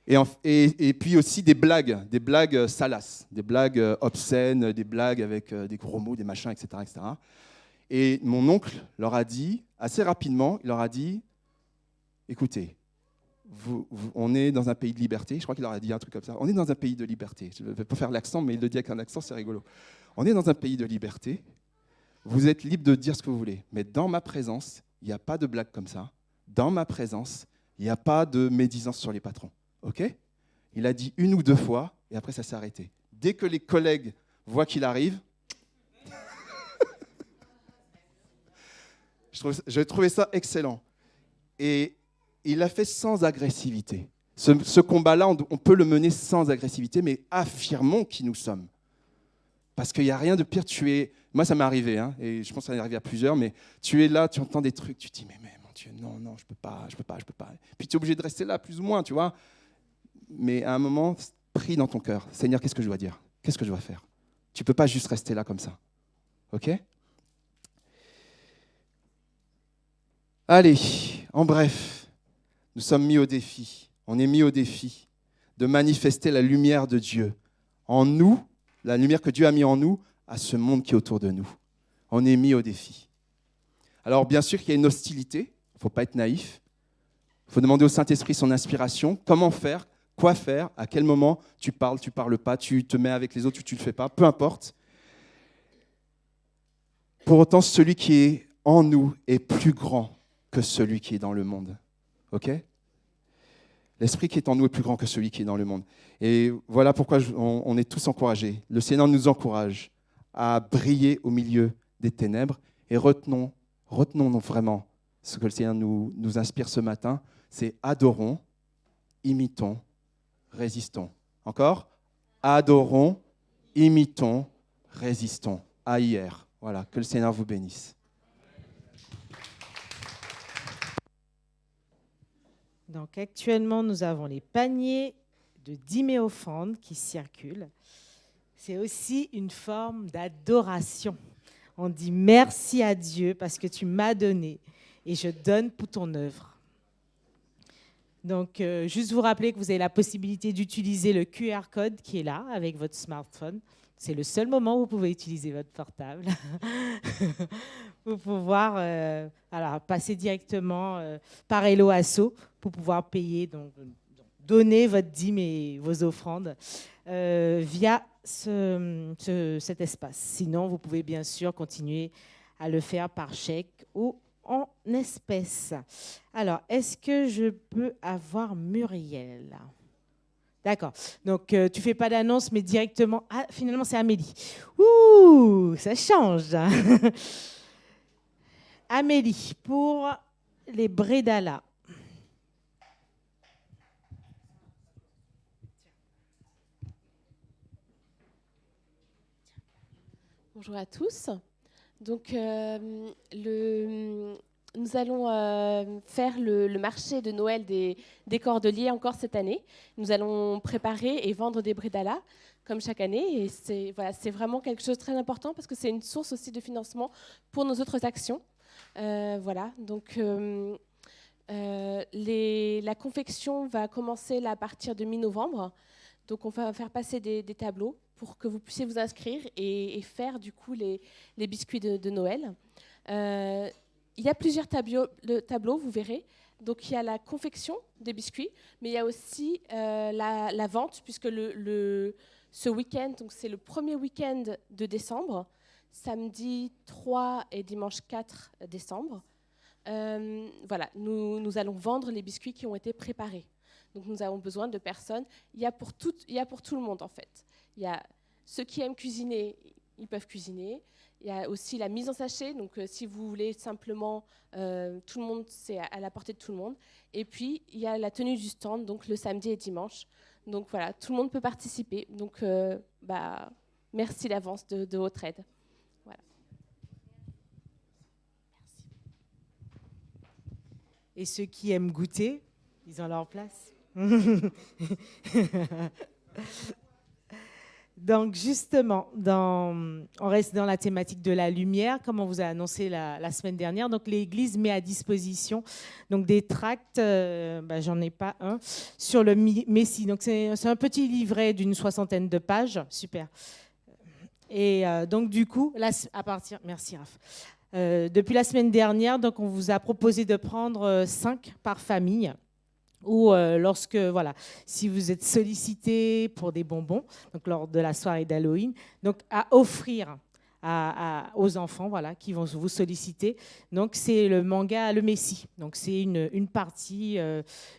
Et puis aussi des blagues salaces, des blagues obscènes, des blagues avec des gros mots, des machins, etc., etc. Et mon oncle leur a dit, assez rapidement, il leur a dit, écoutez, on est dans un pays de liberté. Je crois qu'il leur a dit un truc comme ça. On est dans un pays de liberté. Je ne vais pas faire l'accent, mais il le dit avec un accent, c'est rigolo. On est dans un pays de liberté. Vous êtes libre de dire ce que vous voulez. Mais dans ma présence, il n'y a pas de blague comme ça. Dans ma présence, il n'y a pas de médisance sur les patrons. OK ? Il a dit une ou deux fois, et après ça s'est arrêté. Dès que les collègues voient qu'il arrive, j'ai trouvé ça excellent. Et il l'a fait sans agressivité. Ce combat-là, on peut le mener sans agressivité, mais affirmons qui nous sommes. Parce qu'il n'y a rien de pire, tu es Moi, ça m'est arrivé, hein, et je pense que ça m'est arrivé à plusieurs, mais tu es là, tu entends des trucs, tu te dis, mais mon Dieu, non, je peux pas. Puis tu es obligé de rester là, plus ou moins, tu vois. Mais à un moment, prie dans ton cœur, Seigneur, qu'est-ce que je dois dire? Qu'est-ce que je dois faire? Tu ne peux pas juste rester là comme ça. OK? Allez, en bref, nous sommes mis au défi. On est mis au défi de manifester la lumière de Dieu en nous, la lumière que Dieu a mis en nous, à ce monde qui est autour de nous. On est mis au défi. Alors, bien sûr qu'il y a une hostilité, il ne faut pas être naïf. Il faut demander au Saint-Esprit son inspiration. Comment faire? Quoi faire? À quel moment? Tu parles pas, tu te mets avec les autres ou tu ne le fais pas, peu importe. Pour autant, celui qui est en nous est plus grand que celui qui est dans le monde. OK? L'esprit qui est en nous est plus grand que celui qui est dans le monde. Et voilà pourquoi on est tous encouragés. Le Seigneur nous encourage à briller au milieu des ténèbres. Et retenons vraiment ce que le Seigneur nous inspire ce matin. C'est adorons, imitons, résistons. Encore? Adorons, imitons, résistons. AIR. Voilà, que le Seigneur vous bénisse. Donc actuellement, nous avons les paniers de 10 000 offrandes qui circulent. C'est aussi une forme d'adoration. On dit merci à Dieu parce que tu m'as donné et je donne pour ton œuvre. Donc, juste vous rappeler que vous avez la possibilité d'utiliser le QR code qui est là avec votre smartphone. C'est le seul moment où vous pouvez utiliser votre portable pour pouvoir passer directement par Hello Asso pour pouvoir payer, donc donner votre dîme et vos offrandes via cet espace. Sinon, vous pouvez bien sûr continuer à le faire par chèque ou en espèces. Alors, est-ce que je peux avoir Muriel? D'accord. Donc, tu ne fais pas d'annonce, mais directement... Ah, finalement, c'est Amélie. Ouh, ça change. Amélie, pour les Bredala. Bonjour à tous. Donc, nous allons faire le marché de Noël des Cordeliers encore cette année. Nous allons préparer et vendre des Bredala comme chaque année. Et c'est vraiment quelque chose de très important parce que c'est une source aussi de financement pour nos autres actions. Donc la confection va commencer là, à partir de mi-novembre. Donc on va faire passer des tableaux pour que vous puissiez vous inscrire et faire du coup les biscuits de Noël. Il y a plusieurs tableaux, vous verrez. Donc il y a la confection des biscuits, mais il y a aussi la vente, puisque ce week-end, donc c'est le premier week-end de décembre, samedi 3 et dimanche 4 décembre. Nous allons vendre les biscuits qui ont été préparés. Donc nous avons besoin de personnes. Il y a pour tout le monde en fait. Il y a ceux qui aiment cuisiner, ils peuvent cuisiner. Il y a aussi la mise en sachet. Donc si vous voulez simplement, tout le monde, c'est à la portée de tout le monde. Et puis il y a la tenue du stand, donc le samedi et dimanche. Donc voilà, tout le monde peut participer. Donc merci d'avance de votre aide. Voilà. Merci. Et ceux qui aiment goûter, ils ont leur place. Donc justement, on reste dans la thématique de la lumière, comme on vous a annoncé la semaine dernière. Donc l'Église met à disposition donc, des tracts, j'en ai pas un, sur le Messie. Donc c'est un petit livret d'une 60aine de pages, super. Et donc du coup, merci Raph. Depuis la semaine dernière, donc, on vous a proposé de prendre 5 par famille. Ou si vous êtes sollicité pour des bonbons, donc lors de la soirée d'Halloween, donc à offrir aux enfants, qui vont vous solliciter. Donc c'est le manga Le Messie. Donc c'est une partie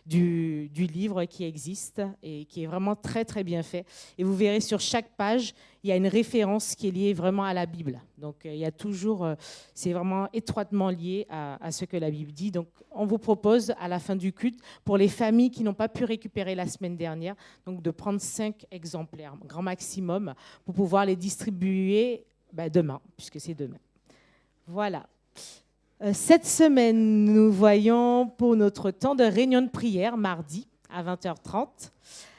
du livre qui existe et qui est vraiment très très bien fait. Et vous verrez sur chaque page, il y a une référence qui est liée vraiment à la Bible. Donc il y a toujours, c'est vraiment étroitement lié à ce que la Bible dit. Donc on vous propose à la fin du culte, pour les familles qui n'ont pas pu récupérer la semaine dernière, donc de prendre 5 exemplaires, grand maximum, pour pouvoir les distribuer demain, puisque c'est demain. Voilà. Cette semaine, nous voyons pour notre temps de réunion de prière, mardi, à 20h30.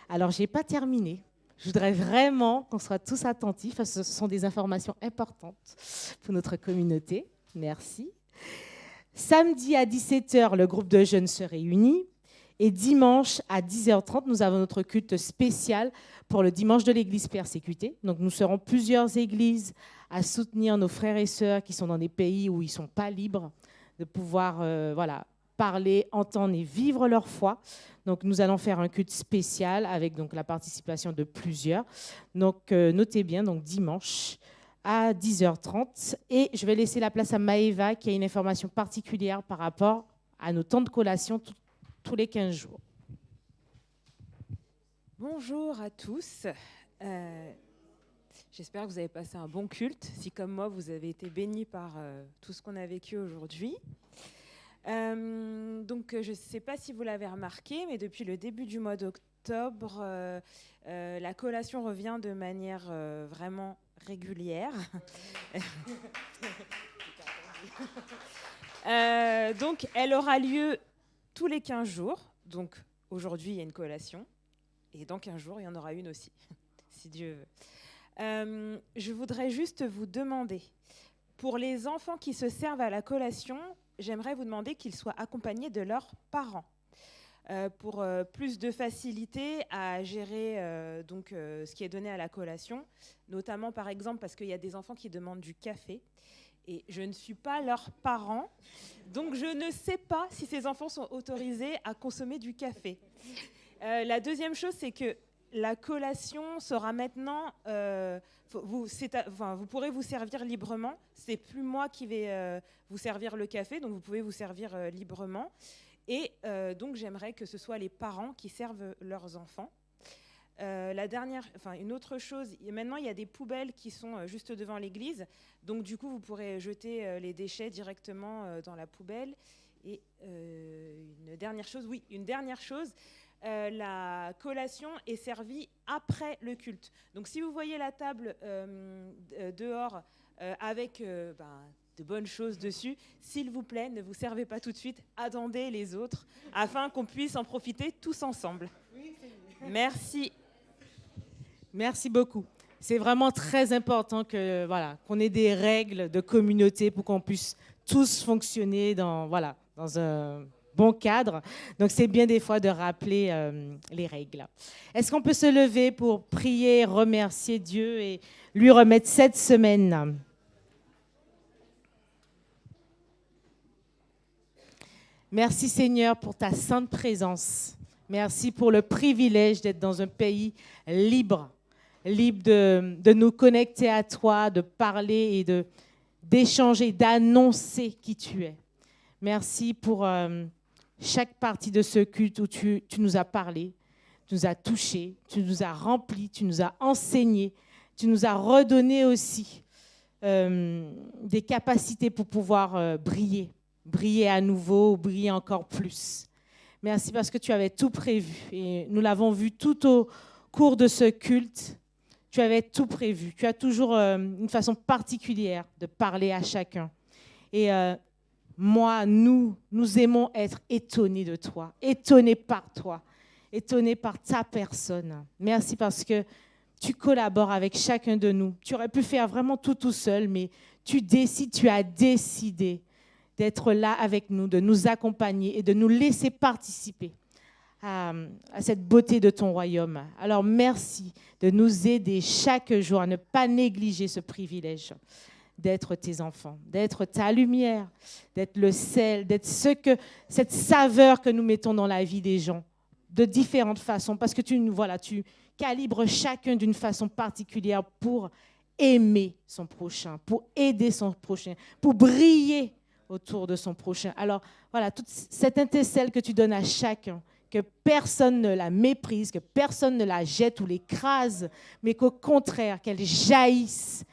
Alors, je n'ai pas terminé. Je voudrais vraiment qu'on soit tous attentifs, parce que ce sont des informations importantes pour notre communauté. Merci. Samedi à 17h, le groupe de jeunes se réunit. Et dimanche à 10h30, nous avons notre culte spécial pour le dimanche de l'église persécutée. Donc, nous serons plusieurs églises à soutenir nos frères et sœurs qui sont dans des pays où ils ne sont pas libres de pouvoir parler, entendre et vivre leur foi. Donc, nous allons faire un culte spécial avec donc, la participation de plusieurs. Donc, notez bien, donc, dimanche à 10h30. Et je vais laisser la place à Maëva qui a une information particulière par rapport à nos temps de collation tous les 15 jours. Bonjour à tous. J'espère que vous avez passé un bon culte. Si comme moi, vous avez été bénis par tout ce qu'on a vécu aujourd'hui. Donc, je ne sais pas si vous l'avez remarqué, mais depuis le début du mois d'octobre, la collation revient de manière vraiment régulière. Donc, elle aura lieu tous les 15 jours. Donc, aujourd'hui, il y a une collation. Et dans 15 jours, il y en aura une aussi, si Dieu veut. Je voudrais juste vous demander, pour les enfants qui se servent à la collation, j'aimerais vous demander qu'ils soient accompagnés de leurs parents. Pour plus de facilité à gérer ce qui est donné à la collation, notamment par exemple parce qu'il y a des enfants qui demandent du café et je ne suis pas leur parent, donc je ne sais pas si ces enfants sont autorisés à consommer du café. La deuxième chose, c'est que la collation sera maintenant, vous pourrez vous servir librement, c'est plus moi qui vais vous servir le café, donc vous pouvez vous servir librement. Et donc, j'aimerais que ce soit les parents qui servent leurs enfants. Une autre chose, maintenant, il y a des poubelles qui sont juste devant l'église. Donc, du coup, vous pourrez jeter les déchets directement dans la poubelle. Et une dernière chose, la collation est servie après le culte. Donc, si vous voyez la table dehors avec... de bonnes choses dessus, s'il vous plaît, ne vous servez pas tout de suite, attendez les autres, afin qu'on puisse en profiter tous ensemble. Merci. Merci beaucoup. C'est vraiment très important qu'on ait des règles de communauté pour qu'on puisse tous fonctionner dans un bon cadre. Donc, c'est bien des fois de rappeler les règles. Est-ce qu'on peut se lever pour prier, remercier Dieu et lui remettre cette semaine ? Merci Seigneur pour ta sainte présence. Merci pour le privilège d'être dans un pays libre de nous connecter à toi, de parler et d'échanger, d'annoncer qui tu es. Merci pour chaque partie de ce culte où tu nous as parlé, tu nous as touchés, tu nous as remplis, tu nous as enseignés, tu nous as redonné aussi des capacités pour pouvoir briller à nouveau, briller encore plus. Merci parce que tu avais tout prévu et nous l'avons vu tout au cours de ce culte. Tu avais tout prévu. Tu as toujours une façon particulière de parler à chacun. Et nous aimons être étonnés de toi, étonnés par toi, étonnés par ta personne. Merci parce que tu collabores avec chacun de nous. Tu aurais pu faire vraiment tout seul, mais tu as décidé d'être là avec nous, de nous accompagner et de nous laisser participer à cette beauté de ton royaume. Alors merci de nous aider chaque jour à ne pas négliger ce privilège d'être tes enfants, d'être ta lumière, d'être le sel, d'être cette saveur que nous mettons dans la vie des gens de différentes façons, parce que tu calibres chacun d'une façon particulière pour aimer son prochain, pour aider son prochain, pour briller autour de son prochain. Alors, toute cette étincelle que tu donnes à chacun, que personne ne la méprise, que personne ne la jette ou l'écrase, mais qu'au contraire, qu'elle jaillisse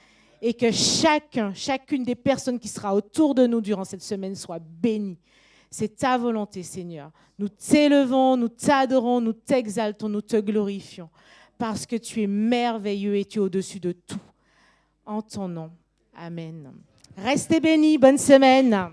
et que chacune des personnes qui sera autour de nous durant cette semaine soit bénie. C'est ta volonté, Seigneur. Nous t'élevons, nous t'adorons, nous t'exaltons, nous te glorifions, parce que tu es merveilleux et tu es au-dessus de tout. En ton nom, Amen. Restez bénis, bonne semaine.